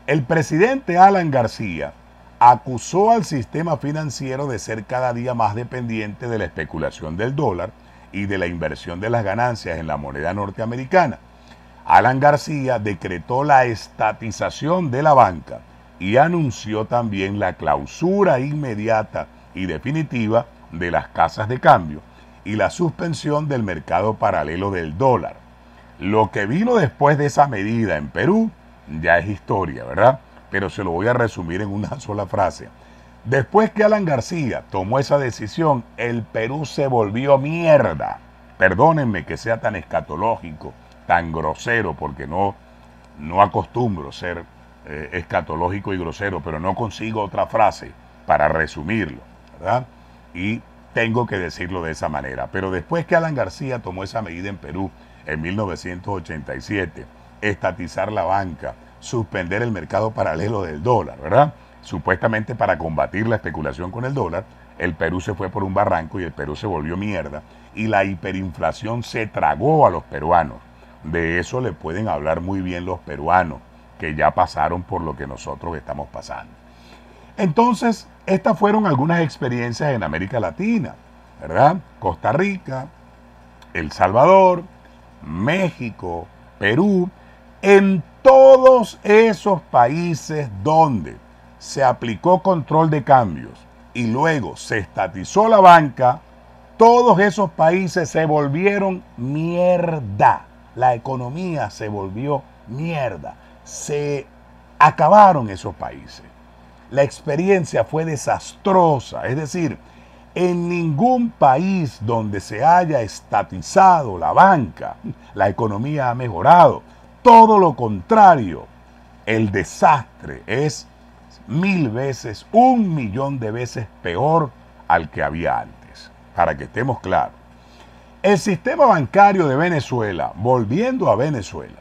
El presidente Alan García acusó al sistema financiero de ser cada día más dependiente de la especulación del dólar y de la inversión de las ganancias en la moneda norteamericana. Alan García decretó la estatización de la banca y anunció también la clausura inmediata y definitiva de las casas de cambio y la suspensión del mercado paralelo del dólar. Lo que vino después de esa medida en Perú ya es historia, ¿verdad? Pero se lo voy a resumir en una sola frase. Después que Alan García tomó esa decisión, el Perú se volvió mierda. Perdónenme que sea tan escatológico, tan grosero, porque no acostumbro ser escatológico y grosero, pero no consigo otra frase para resumirlo, ¿verdad? Y tengo que decirlo de esa manera. Pero después que Alan García tomó esa medida en Perú en 1987, estatizar la banca, suspender el mercado paralelo del dólar, ¿verdad? Supuestamente para combatir la especulación con el dólar, el Perú se fue por un barranco y el Perú se volvió mierda y la hiperinflación se tragó a los peruanos. De eso le pueden hablar muy bien los peruanos, que ya pasaron por lo que nosotros estamos pasando. Entonces, estas fueron algunas experiencias en América Latina, ¿verdad? Costa Rica, El Salvador, México, Perú. En todos esos países donde se aplicó control de cambios y luego se estatizó la banca, todos esos países se volvieron mierda. La economía se volvió mierda. Se acabaron esos países. La experiencia fue desastrosa. Es decir, en ningún país donde se haya estatizado la banca, la economía ha mejorado. Todo lo contrario, el desastre es 1000 veces, 1.000.000 de veces peor al que había antes, para que estemos claros. El sistema bancario de Venezuela, volviendo a Venezuela,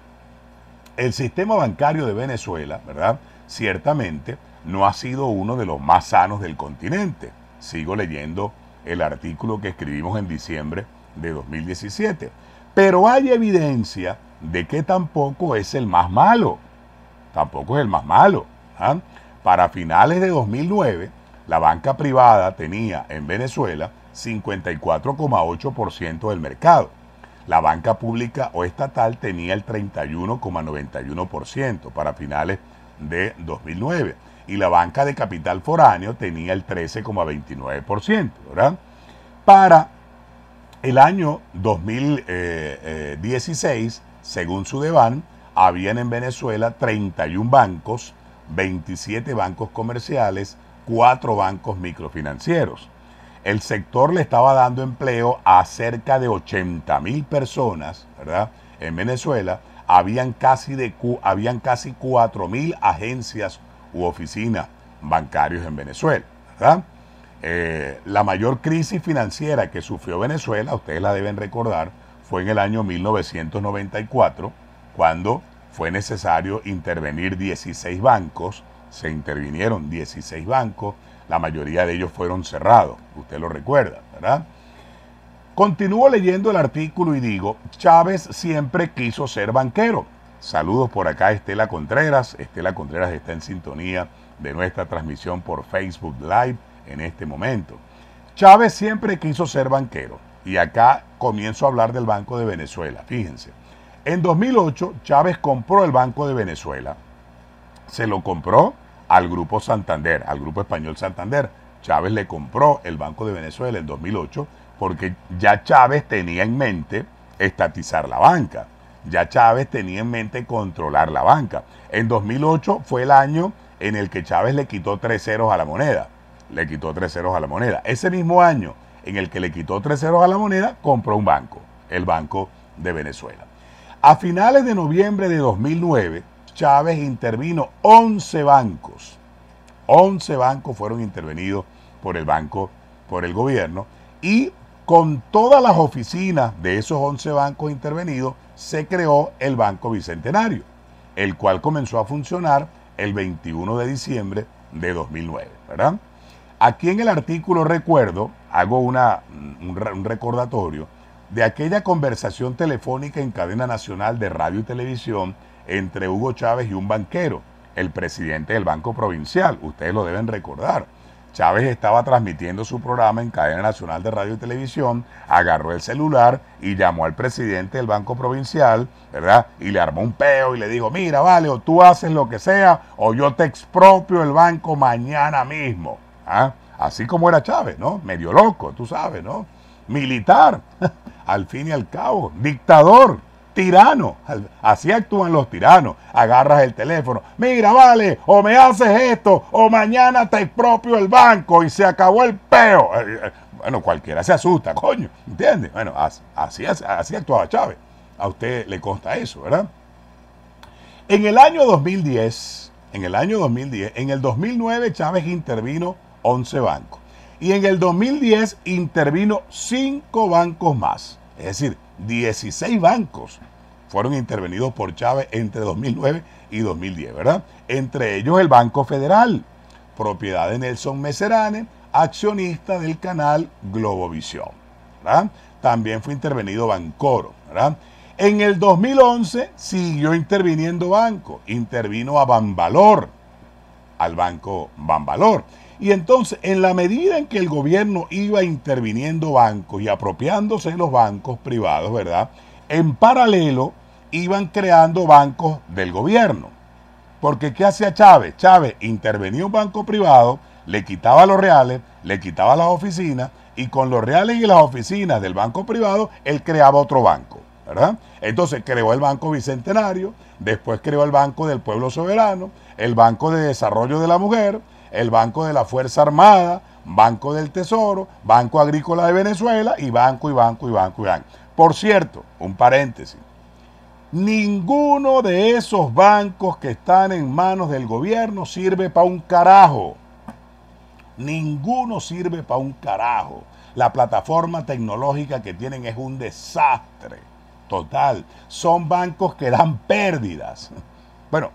el sistema bancario de Venezuela, ¿verdad? Ciertamente no ha sido uno de los más sanos del continente. Sigo leyendo el artículo que escribimos en diciembre de 2017. Pero hay evidencia de que tampoco es el más malo. Tampoco es el más malo. ¿Ah? Para finales de 2009, la banca privada tenía en Venezuela 54,8% del mercado. La banca pública o estatal tenía el 31,91% para finales de 2009. Y la banca de capital foráneo tenía el 13,29%, ¿verdad? Para el año 2016, según Sudeban, habían en Venezuela 31 bancos, 27 bancos comerciales, 4 bancos microfinancieros. El sector le estaba dando empleo a cerca de 80,000 personas, ¿verdad? En Venezuela habían casi 4,000 agencias u oficinas bancarias en Venezuela, ¿verdad? La mayor crisis financiera que sufrió Venezuela, ustedes la deben recordar, fue en el año 1994, cuando fue necesario intervenir 16 bancos, se intervinieron 16 bancos, la mayoría de ellos fueron cerrados, usted lo recuerda, ¿verdad? Continúo leyendo el artículo y digo, Chávez siempre quiso ser banquero, Saludos por acá, Estela Contreras. Estela Contreras está en sintonía de nuestra transmisión por Facebook Live en este momento. Chávez siempre quiso ser banquero. Y acá comienzo a hablar del Banco de Venezuela. Fíjense, en 2008 Chávez compró el Banco de Venezuela. Se lo compró al Grupo Santander, al Grupo Español Santander. Chávez le compró el Banco de Venezuela en 2008 porque ya Chávez tenía en mente estatizar la banca. Ya Chávez tenía en mente controlar la banca. En 2008 fue el año en el que Chávez le quitó 3 ceros a la moneda. Le quitó 3 ceros a la moneda. Ese mismo año en el que le quitó 3 ceros a la moneda, compró un banco, el Banco de Venezuela. A finales de noviembre de 2009, Chávez intervino 11 bancos. 11 bancos fueron intervenidos por el banco, por el gobierno, y con todas las oficinas de esos 11 bancos intervenidos, se creó el Banco Bicentenario, el cual comenzó a funcionar el 21 de diciembre de 2009, ¿verdad? Aquí en el artículo recuerdo, hago un recordatorio de aquella conversación telefónica en cadena nacional de radio y televisión entre Hugo Chávez y un banquero, el presidente del Banco Provincial. Ustedes lo deben recordar. Chávez estaba transmitiendo su programa en cadena nacional de radio y televisión, agarró el celular y llamó al presidente del Banco Provincial, ¿verdad? Y le armó un peo y le dijo, mira, vale, o tú haces lo que sea o yo te expropio el banco mañana mismo. ¿Ah? Así como era Chávez, ¿no? Medio loco, tú sabes, ¿no? Militar, al fin y al cabo, dictador, tirano. Así actúan los tiranos. Agarras el teléfono, mira, vale, o me haces esto, o mañana te expropio el banco y se acabó el peo. Bueno, cualquiera se asusta, coño, ¿entiendes? Bueno, así actuaba Chávez. A usted le consta eso, ¿verdad? En el año 2010, en el 2009 Chávez intervino 11 bancos. Y en el 2010 intervino 5 bancos más. Es decir, 16 bancos fueron intervenidos por Chávez entre 2009 y 2010, ¿verdad? Entre ellos el Banco Federal, propiedad de Nelson Messerane, accionista del canal Globovisión, ¿verdad? También fue intervenido Bancoro, ¿verdad? En el 2011 siguió interviniendo banco, intervino a Banvalor, al banco Banvalor. Y entonces, en la medida en que el gobierno iba interviniendo bancos y apropiándose de los bancos privados, ¿verdad? En paralelo, iban creando bancos del gobierno. Porque ¿qué hacía Chávez? Chávez intervenía un banco privado, le quitaba los reales, le quitaba las oficinas, y con los reales y las oficinas del banco privado, él creaba otro banco, ¿verdad? Entonces creó el Banco Bicentenario, después creó el Banco del Pueblo Soberano, el Banco de Desarrollo de la Mujer, el Banco de la Fuerza Armada, Banco del Tesoro, Banco Agrícola de Venezuela y banco. Por cierto, un paréntesis, ninguno de esos bancos que están en manos del gobierno sirve para un carajo. Ninguno sirve para un carajo. La plataforma tecnológica que tienen es un desastre total. Son bancos que dan pérdidas. Bueno,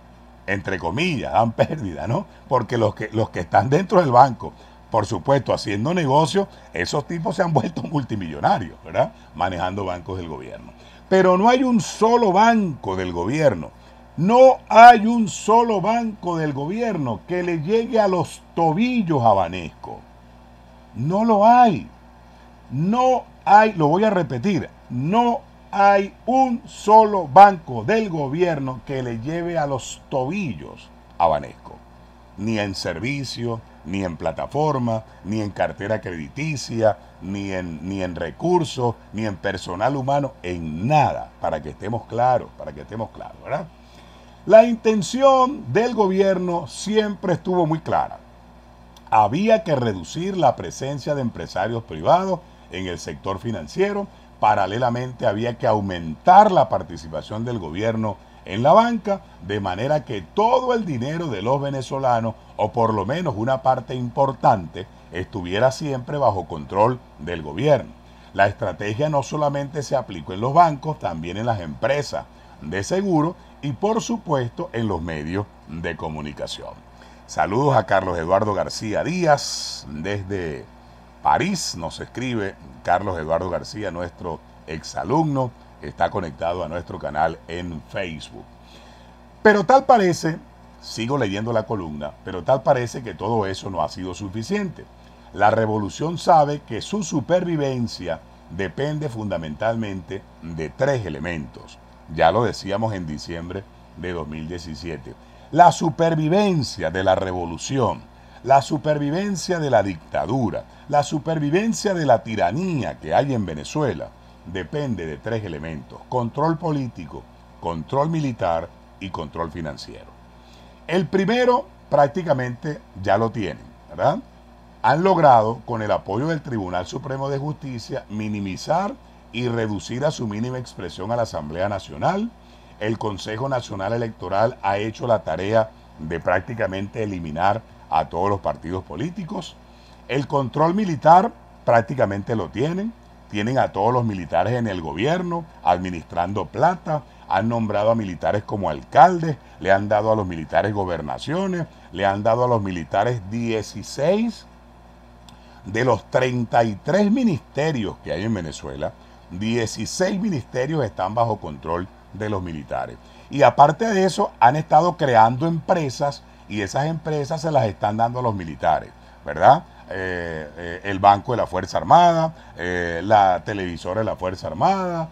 entre comillas, dan pérdida, ¿no? Porque los que están dentro del banco, por supuesto, haciendo negocios, esos tipos se han vuelto multimillonarios, ¿verdad? Manejando bancos del gobierno. Pero no hay un solo banco del gobierno. No hay un solo banco del gobierno que le llegue a los tobillos a Banesco. No lo hay. No hay, lo voy a repetir, no hay un solo banco del gobierno que le lleve a los tobillos a Banesco. Ni en servicio, ni en plataforma, ni en cartera crediticia, ni en recursos, ni en personal humano, en nada, para que estemos claros, ¿verdad? La intención del gobierno siempre estuvo muy clara. Había que reducir la presencia de empresarios privados en el sector financiero. Paralelamente había que aumentar la participación del gobierno en la banca, de manera que todo el dinero de los venezolanos, o por lo menos una parte importante, estuviera siempre bajo control del gobierno. La estrategia no solamente se aplicó en los bancos, también en las empresas de seguro y por supuesto en los medios de comunicación. Saludos a Carlos Eduardo García Díaz desde París, nos escribe Carlos Eduardo García, nuestro exalumno, está conectado a nuestro canal en Facebook. Pero tal parece, sigo leyendo la columna, pero tal parece que todo eso no ha sido suficiente. La revolución sabe que su supervivencia depende fundamentalmente de tres elementos. Ya lo decíamos en diciembre de 2017. La supervivencia de la revolución, la supervivencia de la dictadura, la supervivencia de la tiranía que hay en Venezuela depende de tres elementos: control político, control militar y control financiero. El primero prácticamente ya lo tienen, ¿verdad? Han logrado, con el apoyo del Tribunal Supremo de Justicia, minimizar y reducir a su mínima expresión a la Asamblea Nacional. El Consejo Nacional Electoral ha hecho la tarea de prácticamente eliminar a todos los partidos políticos. El control militar prácticamente lo tienen. Tienen a todos los militares en el gobierno, administrando plata, han nombrado a militares como alcaldes, le han dado a los militares gobernaciones, le han dado a los militares 16 de los 33 ministerios que hay en Venezuela. 16 ministerios están bajo control de los militares. Y aparte de eso, han estado creando empresas y esas empresas se las están dando a los militares, ¿verdad? El Banco de la Fuerza Armada, la televisora de la Fuerza Armada,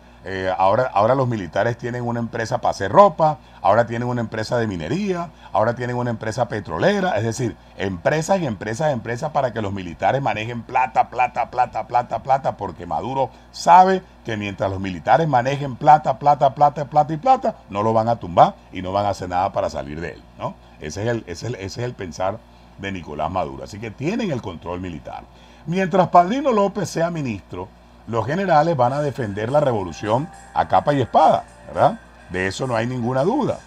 ahora los militares tienen una empresa para hacer ropa, ahora tienen una empresa de minería, ahora tienen una empresa petrolera, es decir, empresas y empresas y empresas para que los militares manejen plata, plata, plata, plata, plata, porque Maduro sabe que mientras los militares manejen plata, plata, plata, plata y plata, no lo van a tumbar y no van a hacer nada para salir de él, ¿no? Ese es el pensar de Nicolás Maduro. Así que tienen el control militar. Mientras Padrino López sea ministro, los generales van a defender la revolución a capa y espada, ¿verdad? De eso no hay ninguna duda.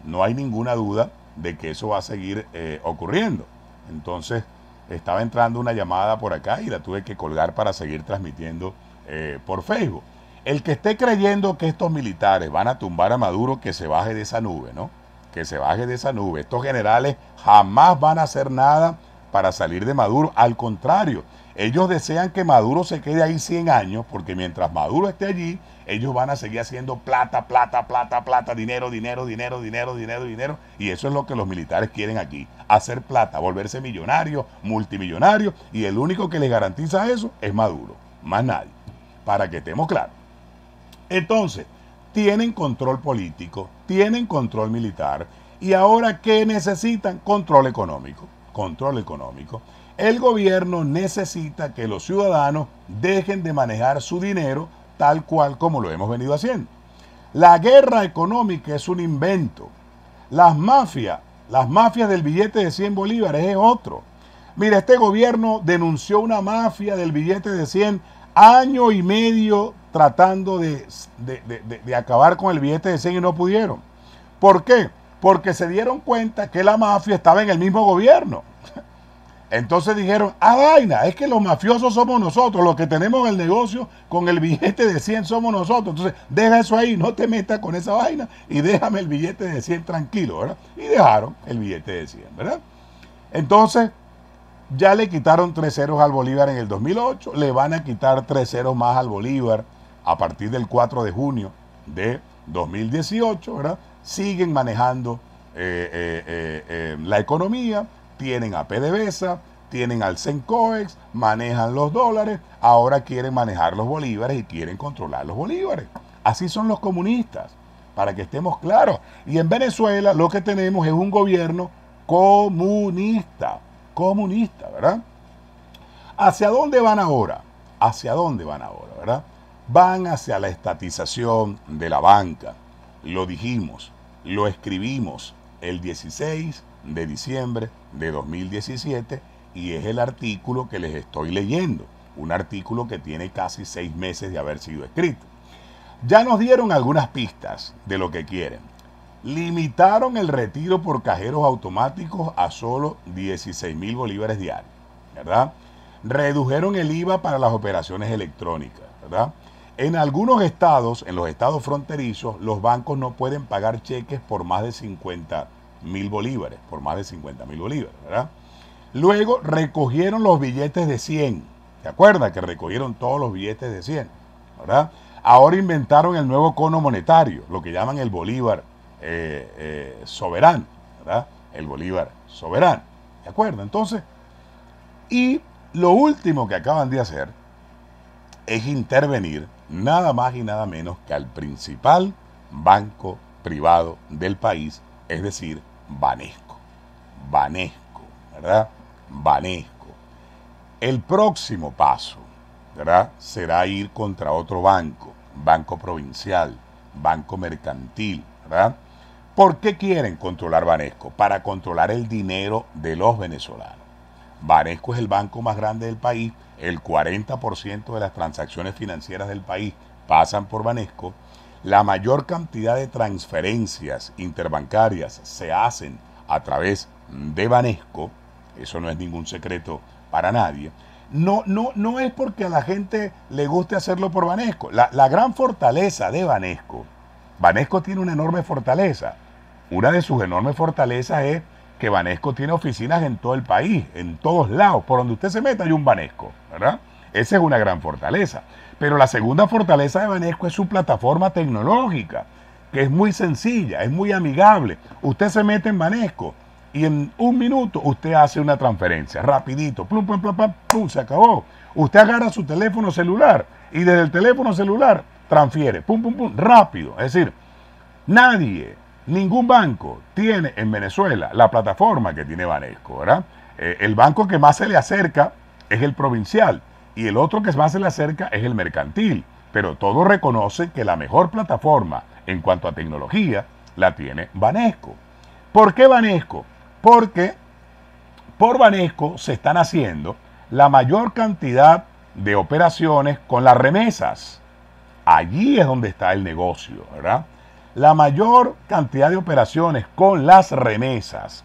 No hay ninguna duda de que eso va a seguir ocurriendo. Entonces, estaba entrando una llamada por acá y la tuve que colgar para seguir transmitiendo por Facebook. El que esté creyendo que estos militares van a tumbar a Maduro, que se baje de esa nube, ¿no? Que se baje de esa nube. Estos generales jamás van a hacer nada para salir de Maduro. Al contrario, ellos desean que Maduro se quede ahí 100 años, porque mientras Maduro esté allí, ellos van a seguir haciendo plata, plata, plata, plata, dinero, dinero, dinero, dinero, dinero, dinero. Y eso es lo que los militares quieren aquí. Hacer plata, volverse millonarios, multimillonarios. Y el único que les garantiza eso es Maduro. Más nadie. Para que estemos claros. Entonces, tienen control político, tienen control militar, y ahora ¿qué necesitan? Control económico. Control económico. El gobierno necesita que los ciudadanos dejen de manejar su dinero tal cual como lo hemos venido haciendo. La guerra económica es un invento. Las mafias del billete de 100 bolívares es otro. Mira, este gobierno denunció una mafia del billete de 100 año y medio tratando de acabar con el billete de 100 y no pudieron. ¿Por qué? Porque se dieron cuenta que la mafia estaba en el mismo gobierno. Entonces dijeron, vaina, es que los mafiosos somos nosotros, los que tenemos el negocio con el billete de 100 somos nosotros. Entonces deja eso ahí, no te metas con esa vaina y déjame el billete de 100 tranquilo, ¿verdad? Y dejaron el billete de 100, ¿verdad? Entonces ya le quitaron 3 ceros al bolívar en el 2008, le van a quitar 3 ceros más al bolívar a partir del 4 de junio de 2018, ¿verdad? Siguen manejando la economía, tienen a PDVSA, tienen al CENCOEX, manejan los dólares, ahora quieren manejar los bolívares y quieren controlar los bolívares. Así son los comunistas, para que estemos claros. Y en Venezuela lo que tenemos es un gobierno comunista, ¿verdad? ¿Hacia dónde van ahora? ¿Hacia dónde van ahora, verdad? Van hacia la estatización de la banca. Lo dijimos, lo escribimos el 16 de diciembre de 2017 y es el artículo que les estoy leyendo, un artículo que tiene casi 6 meses de haber sido escrito. Ya nos dieron algunas pistas de lo que quieren. Limitaron el retiro por cajeros automáticos a solo 16,000 bolívares diarios, ¿verdad? Redujeron el IVA para las operaciones electrónicas, ¿verdad? En algunos estados, en los estados fronterizos, los bancos no pueden pagar cheques por más de 50,000 bolívares, ¿verdad? Luego recogieron los billetes de 100. ¿Se acuerdan que recogieron todos los billetes de 100? ¿Verdad? Ahora inventaron el nuevo cono monetario, lo que llaman el bolívar soberano, ¿verdad? El bolívar soberano, ¿de acuerdo? Entonces, y lo último que acaban de hacer es intervenir nada más y nada menos que al principal banco privado del país, es decir, Banesco. Banesco, ¿verdad? Banesco. El próximo paso, ¿verdad?, será ir contra otro banco, banco provincial, banco mercantil, ¿verdad? ¿Por qué quieren controlar Banesco? Para controlar el dinero de los venezolanos. Banesco es el banco más grande del país, el 40% de las transacciones financieras del país pasan por Banesco, la mayor cantidad de transferencias interbancarias se hacen a través de Banesco, eso no es ningún secreto para nadie. No es porque a la gente le guste hacerlo por Banesco. La gran fortaleza de Banesco, Banesco tiene una enorme fortaleza. Una de sus enormes fortalezas es que Banesco tiene oficinas en todo el país, en todos lados. Por donde usted se meta hay un Banesco, ¿verdad? Esa es una gran fortaleza. Pero la segunda fortaleza de Banesco es su plataforma tecnológica, que es muy sencilla, es muy amigable. Usted se mete en Banesco y en un minuto usted hace una transferencia, rapidito, plum, plum, plum, plum, plum, se acabó. Usted agarra su teléfono celular y desde el teléfono celular transfiere, pum, pum, pum, rápido. Es decir, nadie, ningún banco tiene en Venezuela la plataforma que tiene Banesco, ¿verdad? El banco que más se le acerca es el provincial y el otro que más se le acerca es el mercantil. Pero todos reconocen que la mejor plataforma en cuanto a tecnología la tiene Banesco. ¿Por qué Banesco? Porque por Banesco se están haciendo la mayor cantidad de operaciones con las remesas. Allí es donde está el negocio, ¿verdad? La mayor cantidad de operaciones con las remesas.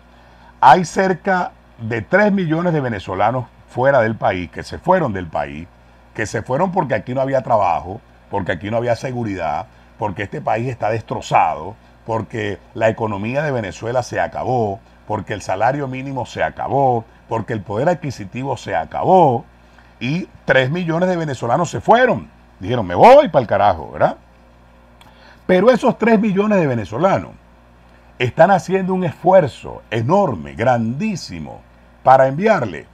Hay cerca de 3 millones de venezolanos fuera del país, que se fueron del país, que se fueron porque aquí no había trabajo, porque aquí no había seguridad, porque este país está destrozado, porque la economía de Venezuela se acabó, porque el salario mínimo se acabó, porque el poder adquisitivo se acabó, y 3 millones de venezolanos se fueron. Dijeron, me voy para el carajo, ¿verdad? Pero esos 3 millones de venezolanos están haciendo un esfuerzo enorme, grandísimo, para enviarle,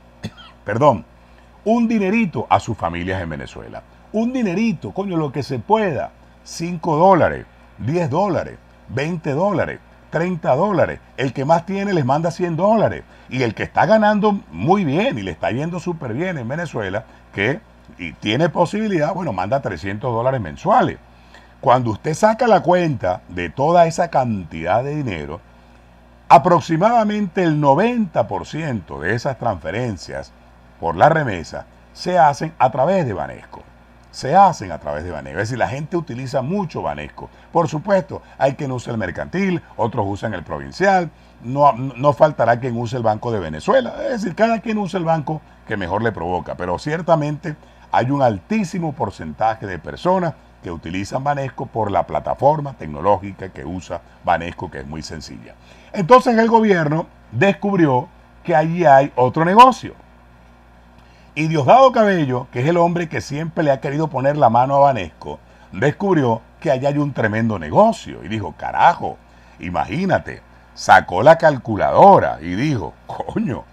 un dinerito a sus familias en Venezuela. Un dinerito, coño, lo que se pueda. $5, $10, $20, $30. El que más tiene les manda $100. Y el que está ganando muy bien y le está yendo súper bien en Venezuela, que y tiene posibilidad, bueno, manda $300 mensuales. Cuando usted saca la cuenta de toda esa cantidad de dinero, aproximadamente el 90% de esas transferencias por la remesa se hacen a través de Banesco. Se hacen a través de Banesco. Es decir, la gente utiliza mucho Banesco. Por supuesto, hay quien usa el mercantil, otros usan el provincial, no faltará quien use el Banco de Venezuela. Es decir, cada quien usa el banco que mejor le provoca. Pero ciertamente hay un altísimo porcentaje de personas que utilizan Banesco por la plataforma tecnológica que usa Banesco, que es muy sencilla. Entonces el gobierno descubrió que allí hay otro negocio. Y Diosdado Cabello, que es el hombre que siempre le ha querido poner la mano a Banesco, descubrió que allí hay un tremendo negocio. Y dijo, carajo, imagínate, sacó la calculadora y dijo, coño,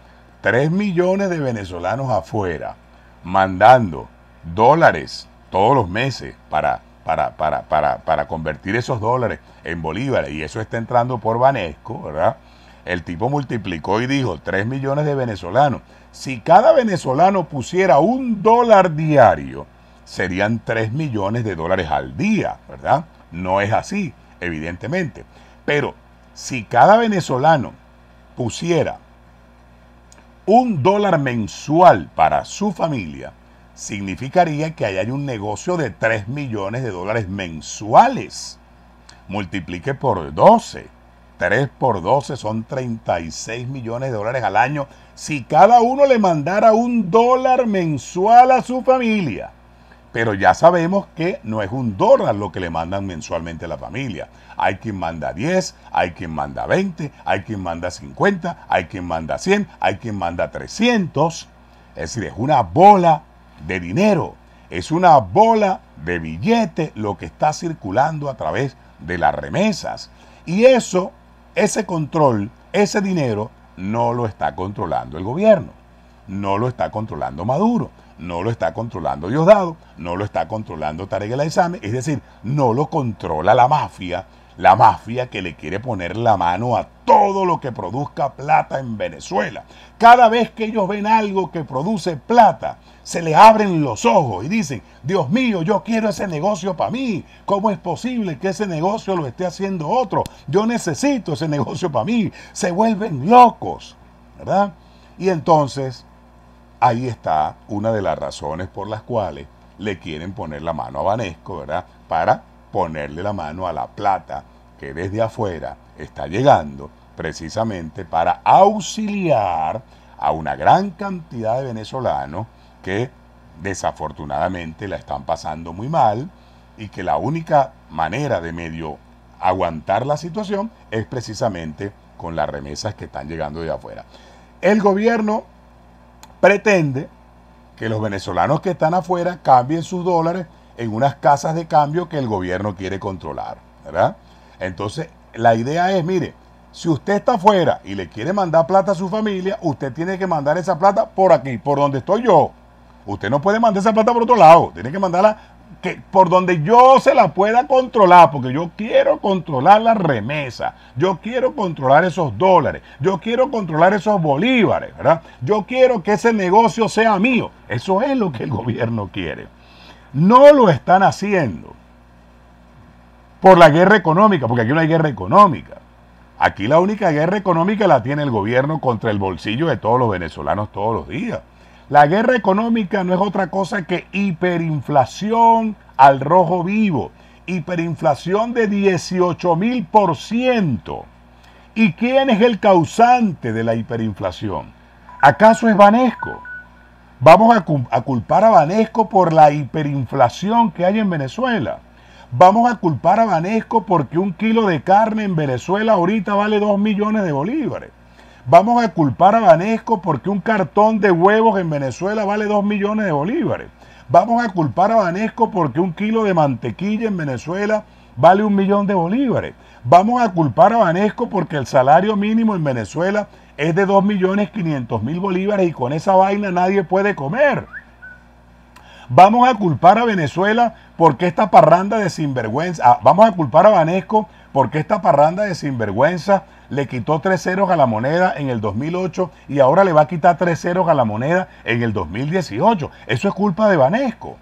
3 millones de venezolanos afuera, mandando dólares todos los meses para convertir esos dólares en bolívares, y eso está entrando por Banesco, ¿verdad? El tipo multiplicó y dijo, 3 millones de venezolanos. Si cada venezolano pusiera $1 diario, serían 3 millones de dólares al día, ¿verdad? No es así, evidentemente. Pero si cada venezolano pusiera $1 mensual para su familia, significaría que ahí hay un negocio de 3 millones de dólares mensuales. Multiplique por 12. 3 por 12 son 36 millones de dólares al año si cada uno le mandara $1 mensual a su familia. Pero ya sabemos que no es $1 lo que le mandan mensualmente a la familia. Hay quien manda 10, hay quien manda 20, hay quien manda 50, hay quien manda 100, hay quien manda 300. Es decir, es una bola de dinero, es una bola de billete lo que está circulando a través de las remesas. Y eso, ese control, ese dinero, no lo está controlando el gobierno, no lo está controlando Maduro, no lo está controlando Diosdado, no lo está controlando Tarek El Aissami, es decir, no lo controla la mafia que le quiere poner la mano a todo lo que produzca plata en Venezuela. Cada vez que ellos ven algo que produce plata, se les abren los ojos y dicen, Dios mío, yo quiero ese negocio para mí. ¿Cómo es posible que ese negocio lo esté haciendo otro? Yo necesito ese negocio para mí. Se vuelven locos, ¿verdad? Y entonces, ahí está una de las razones por las cuales le quieren poner la mano a Banesco, ¿verdad? Para ponerle la mano a la plata que desde afuera está llegando precisamente para auxiliar a una gran cantidad de venezolanos que desafortunadamente la están pasando muy mal y que la única manera de medio aguantar la situación es precisamente con las remesas que están llegando de afuera. El gobierno pretende que los venezolanos que están afuera cambien sus dólares en unas casas de cambio que el gobierno quiere controlar, ¿verdad? Entonces, la idea es, mire, si usted está afuera y le quiere mandar plata a su familia, usted tiene que mandar esa plata por aquí, por donde estoy yo. Usted no puede mandar esa plata por otro lado, tiene que mandarla por donde yo se la pueda controlar, porque yo quiero controlar la remesa, yo quiero controlar esos dólares, yo quiero controlar esos bolívares, ¿verdad? Yo quiero que ese negocio sea mío. Eso es lo que el gobierno quiere. No lo están haciendo por la guerra económica, porque aquí no hay guerra económica. Aquí la única guerra económica la tiene el gobierno contra el bolsillo de todos los venezolanos todos los días. La guerra económica no es otra cosa que hiperinflación al rojo vivo. Hiperinflación de 18.000%. ¿Y quién es el causante de la hiperinflación? ¿Acaso es Banesco? Vamos a culpar a Banesco por la hiperinflación que hay en Venezuela. Vamos a culpar a Banesco porque un kilo de carne en Venezuela ahorita vale 2 millones de bolívares. Vamos a culpar a Banesco porque un cartón de huevos en Venezuela vale 2 millones de bolívares. Vamos a culpar a Banesco porque un kilo de mantequilla en Venezuela vale 1 millón de bolívares. Vamos a culpar a Banesco porque el salario mínimo en Venezuela es de 2.500.000 bolívares y con esa vaina nadie puede comer. Vamos a culpar a Venezuela porque esta parranda de sinvergüenza, vamos a culpar a Banesco porque esta parranda de sinvergüenza le quitó 3 ceros a la moneda en el 2008 y ahora le va a quitar 3 ceros a la moneda en el 2018. Eso es culpa de Banesco.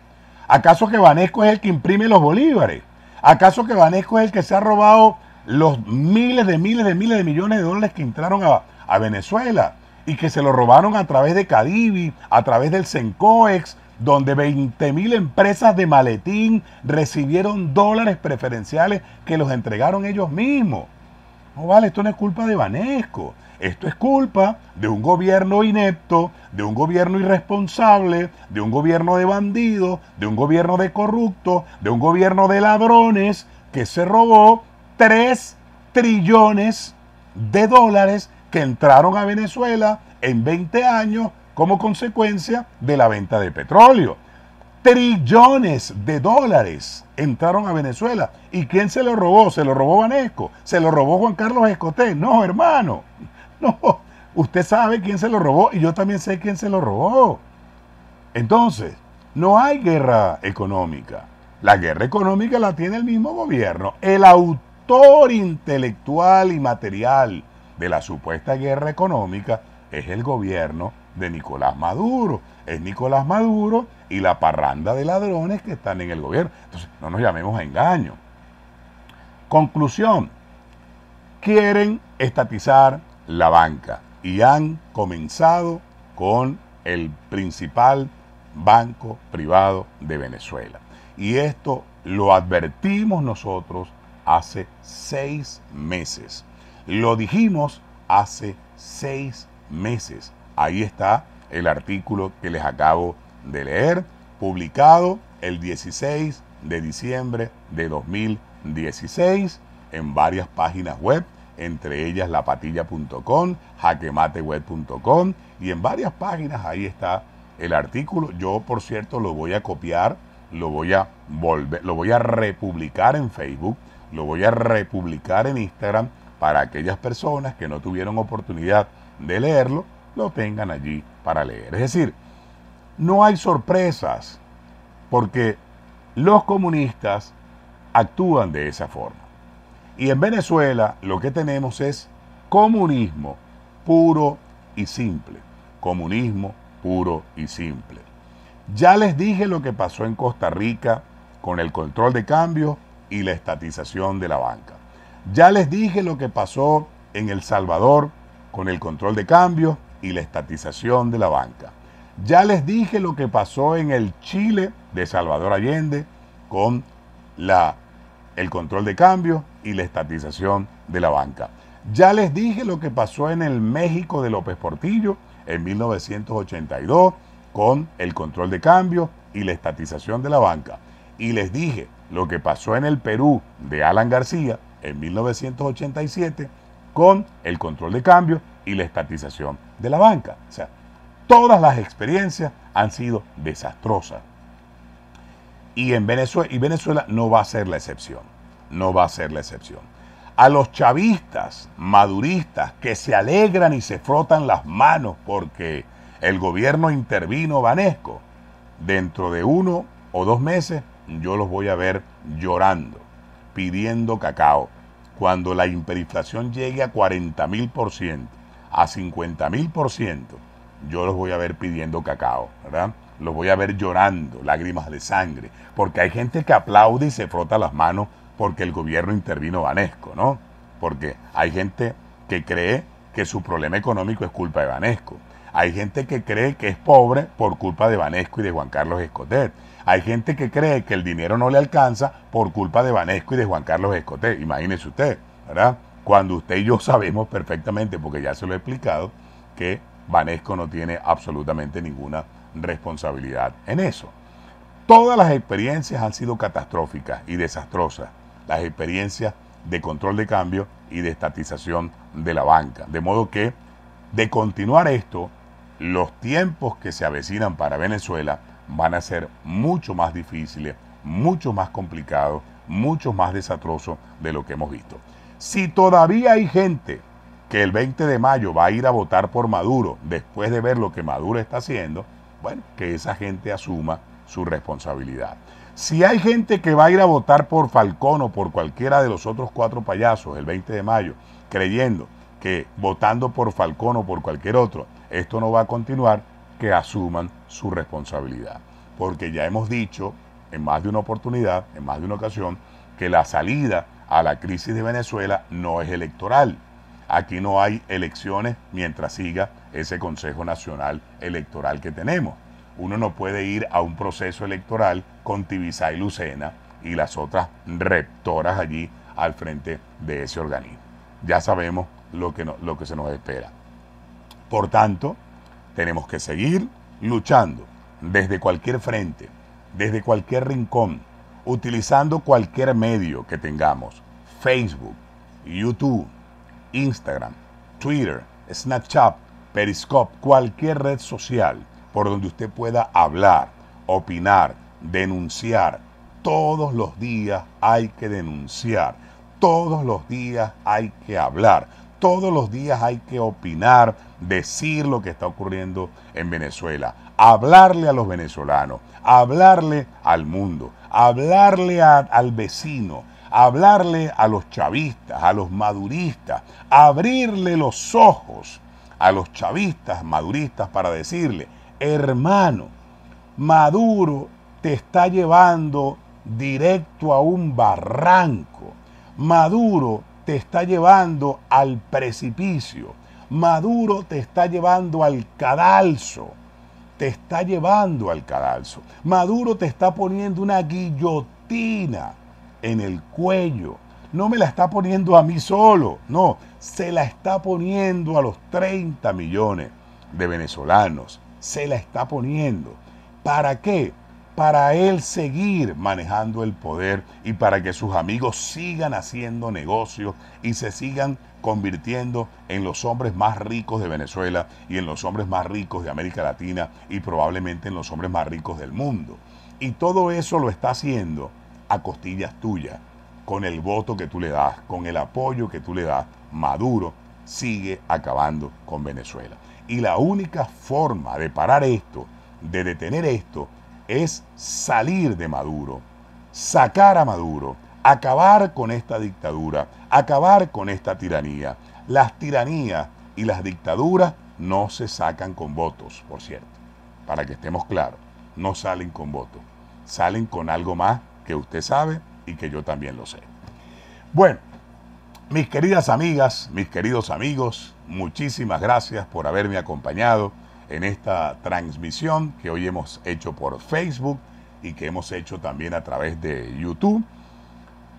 ¿Acaso que Banesco es el que imprime los bolívares? ¿Acaso que Banesco es el que se ha robado los miles de millones de dólares que entraron a Venezuela y que se lo robaron a través de Cadivi, a través del Sencoex, donde 20.000 empresas de maletín recibieron dólares preferenciales que los entregaron ellos mismos? No vale, esto no es culpa de Banesco. Esto es culpa de un gobierno inepto, de un gobierno irresponsable, de un gobierno de bandidos, de un gobierno de corruptos, de un gobierno de ladrones que se robó 3 trillones de dólares que entraron a Venezuela en 20 años como consecuencia de la venta de petróleo. Trillones de dólares entraron a Venezuela. ¿Y quién se lo robó? ¿Se lo robó Banesco? ¿Se lo robó Juan Carlos Escotet? No, hermano. No. Usted sabe quién se lo robó y yo también sé quién se lo robó. Entonces, no hay guerra económica. La guerra económica la tiene el mismo gobierno. El autor intelectual y material de la supuesta guerra económica es el gobierno de Nicolás Maduro. Es Nicolás Maduro y la parranda de ladrones que están en el gobierno. Entonces, no nos llamemos a engaño. Conclusión. Quieren estatizar la banca y han comenzado con el principal banco privado de Venezuela. Y esto lo advertimos nosotros hace 6 meses. Lo dijimos hace 6 meses. Ahí está el artículo que les acabo de leer, publicado el 16 de diciembre de 2016 en varias páginas web, entre ellas lapatilla.com, jaquemateweb.com, y en varias páginas ahí está el artículo. Yo, por cierto, lo voy a copiar, lo voy a republicar en Facebook lo voy a republicar en Instagram para aquellas personas que no tuvieron oportunidad de leerlo, lo tengan allí para leer. Es decir, no hay sorpresas porque los comunistas actúan de esa forma. Y en Venezuela lo que tenemos es comunismo puro y simple. Comunismo puro y simple. Ya les dije lo que pasó en Costa Rica con el control de cambio y la estatización de la banca. Ya les dije lo que pasó en El Salvador con el control de cambio y la estatización de la banca. Ya les dije lo que pasó en el Chile de Salvador Allende con el control de cambio y la estatización de la banca. Ya les dije lo que pasó en el México de López Portillo en 1982 con el control de cambio y la estatización de la banca. Y les dije lo que pasó en el Perú de Alan García en 1987 con el control de cambio y la estatización de la banca. O sea, todas las experiencias han sido desastrosas. Y Venezuela no va a ser la excepción. No va a ser la excepción. A los chavistas, maduristas, que se alegran y se frotan las manos porque el gobierno intervino Banesco, dentro de 1 o 2 meses yo los voy a ver llorando, pidiendo cacao. Cuando la hiperinflación llegue a 40.000%, a 50.000%, yo los voy a ver pidiendo cacao, ¿verdad? Los voy a ver llorando, lágrimas de sangre, porque hay gente que aplaude y se frota las manos porque el gobierno intervino Banesco, ¿no? Porque hay gente que cree que su problema económico es culpa de Banesco. Hay gente que cree que es pobre por culpa de Banesco y de Juan Carlos Escotet. Hay gente que cree que el dinero no le alcanza por culpa de Banesco y de Juan Carlos Escotet. Imagínese usted, ¿verdad? Cuando usted y yo sabemos perfectamente, porque ya se lo he explicado, que Banesco no tiene absolutamente ninguna responsabilidad en eso. Todas las experiencias han sido catastróficas y desastrosas. Las experiencias de control de cambio y de estatización de la banca. De modo que, de continuar esto, los tiempos que se avecinan para Venezuela van a ser mucho más difíciles, mucho más complicados, mucho más desastrosos de lo que hemos visto. Si todavía hay gente que el 20 de mayo va a ir a votar por Maduro después de ver lo que Maduro está haciendo, bueno, que esa gente asuma su responsabilidad. Si hay gente que va a ir a votar por Falcón o por cualquiera de los otros 4 payasos el 20 de mayo, creyendo que votando por Falcón o por cualquier otro, esto no va a continuar, que asuman su responsabilidad. Porque ya hemos dicho en más de una oportunidad, en más de una ocasión, que la salida a la crisis de Venezuela no es electoral. Aquí no hay elecciones mientras siga ese Consejo Nacional Electoral que tenemos. Uno no puede ir a un proceso electoral con Tibisay Lucena y las otras rectoras allí al frente de ese organismo. Ya sabemos lo que se nos espera. Por tanto, tenemos que seguir luchando desde cualquier frente, desde cualquier rincón, utilizando cualquier medio que tengamos: Facebook, YouTube, Instagram, Twitter, Snapchat, Periscope, cualquier red social por donde usted pueda hablar, opinar, denunciar. Todos los días hay que denunciar, todos los días hay que hablar, todos los días hay que opinar, decir lo que está ocurriendo en Venezuela, hablarle a los venezolanos, hablarle al mundo, hablarle al vecino, hablarle a los chavistas, a los maduristas, abrirle los ojos a los chavistas, maduristas, para decirle: hermano, Maduro te está llevando directo a un barranco. Maduro te está llevando al precipicio. Maduro te está llevando al cadalso. Te está llevando al cadalso. Maduro te está poniendo una guillotina en el cuello. No me la está poniendo a mí solo, no, se la está poniendo a los 30 millones de venezolanos. Se la está poniendo. ¿Para qué? Para él seguir manejando el poder y para que sus amigos sigan haciendo negocios y se sigan convirtiendo en los hombres más ricos de Venezuela y en los hombres más ricos de América Latina y probablemente en los hombres más ricos del mundo. Y todo eso lo está haciendo a costillas tuyas, con el voto que tú le das, con el apoyo que tú le das, Maduro sigue acabando con Venezuela. Y la única forma de parar esto, de detener esto, es salir de Maduro, sacar a Maduro, acabar con esta dictadura, acabar con esta tiranía. Las tiranías y las dictaduras no se sacan con votos, por cierto, para que estemos claros, no salen con votos, salen con algo más que usted sabe y que yo también lo sé. Bueno, mis queridas amigas, mis queridos amigos, muchísimas gracias por haberme acompañado en esta transmisión que hoy hemos hecho por Facebook y que hemos hecho también a través de YouTube.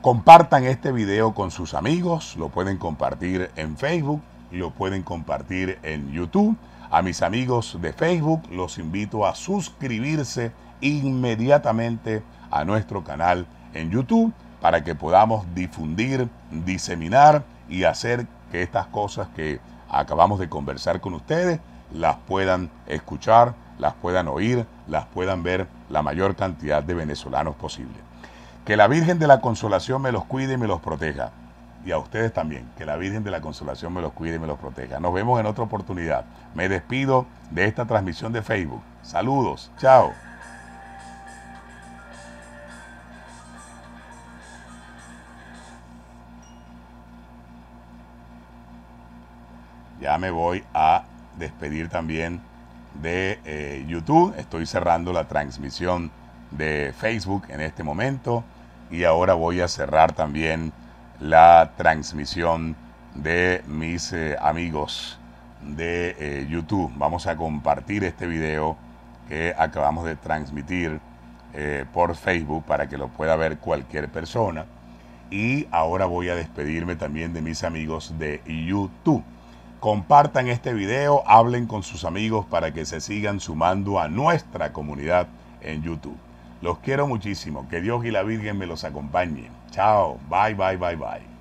Compartan este video con sus amigos, lo pueden compartir en Facebook, lo pueden compartir en YouTube. A mis amigos de Facebook los invito a suscribirse inmediatamente a nuestro canal en YouTube para que podamos difundir, diseminar y hacer que estas cosas que acabamos de conversar con ustedes las puedan escuchar, las puedan oír, las puedan ver la mayor cantidad de venezolanos posible. Que la Virgen de la Consolación me los cuide y me los proteja. Y a ustedes también, que la Virgen de la Consolación me los cuide y me los proteja. Nos vemos en otra oportunidad. Me despido de esta transmisión de Facebook. Saludos, chao. Ya me voy a despedir también de YouTube. Estoy cerrando la transmisión de Facebook en este momento. Y ahora voy a cerrar también la transmisión de mis amigos de YouTube. Vamos a compartir este video que acabamos de transmitir por Facebook para que lo pueda ver cualquier persona. Y ahora voy a despedirme también de mis amigos de YouTube. Compartan este video, hablen con sus amigos para que se sigan sumando a nuestra comunidad en YouTube. Los quiero muchísimo. Que Dios y la Virgen me los acompañen. Chao. Bye, bye, bye, bye.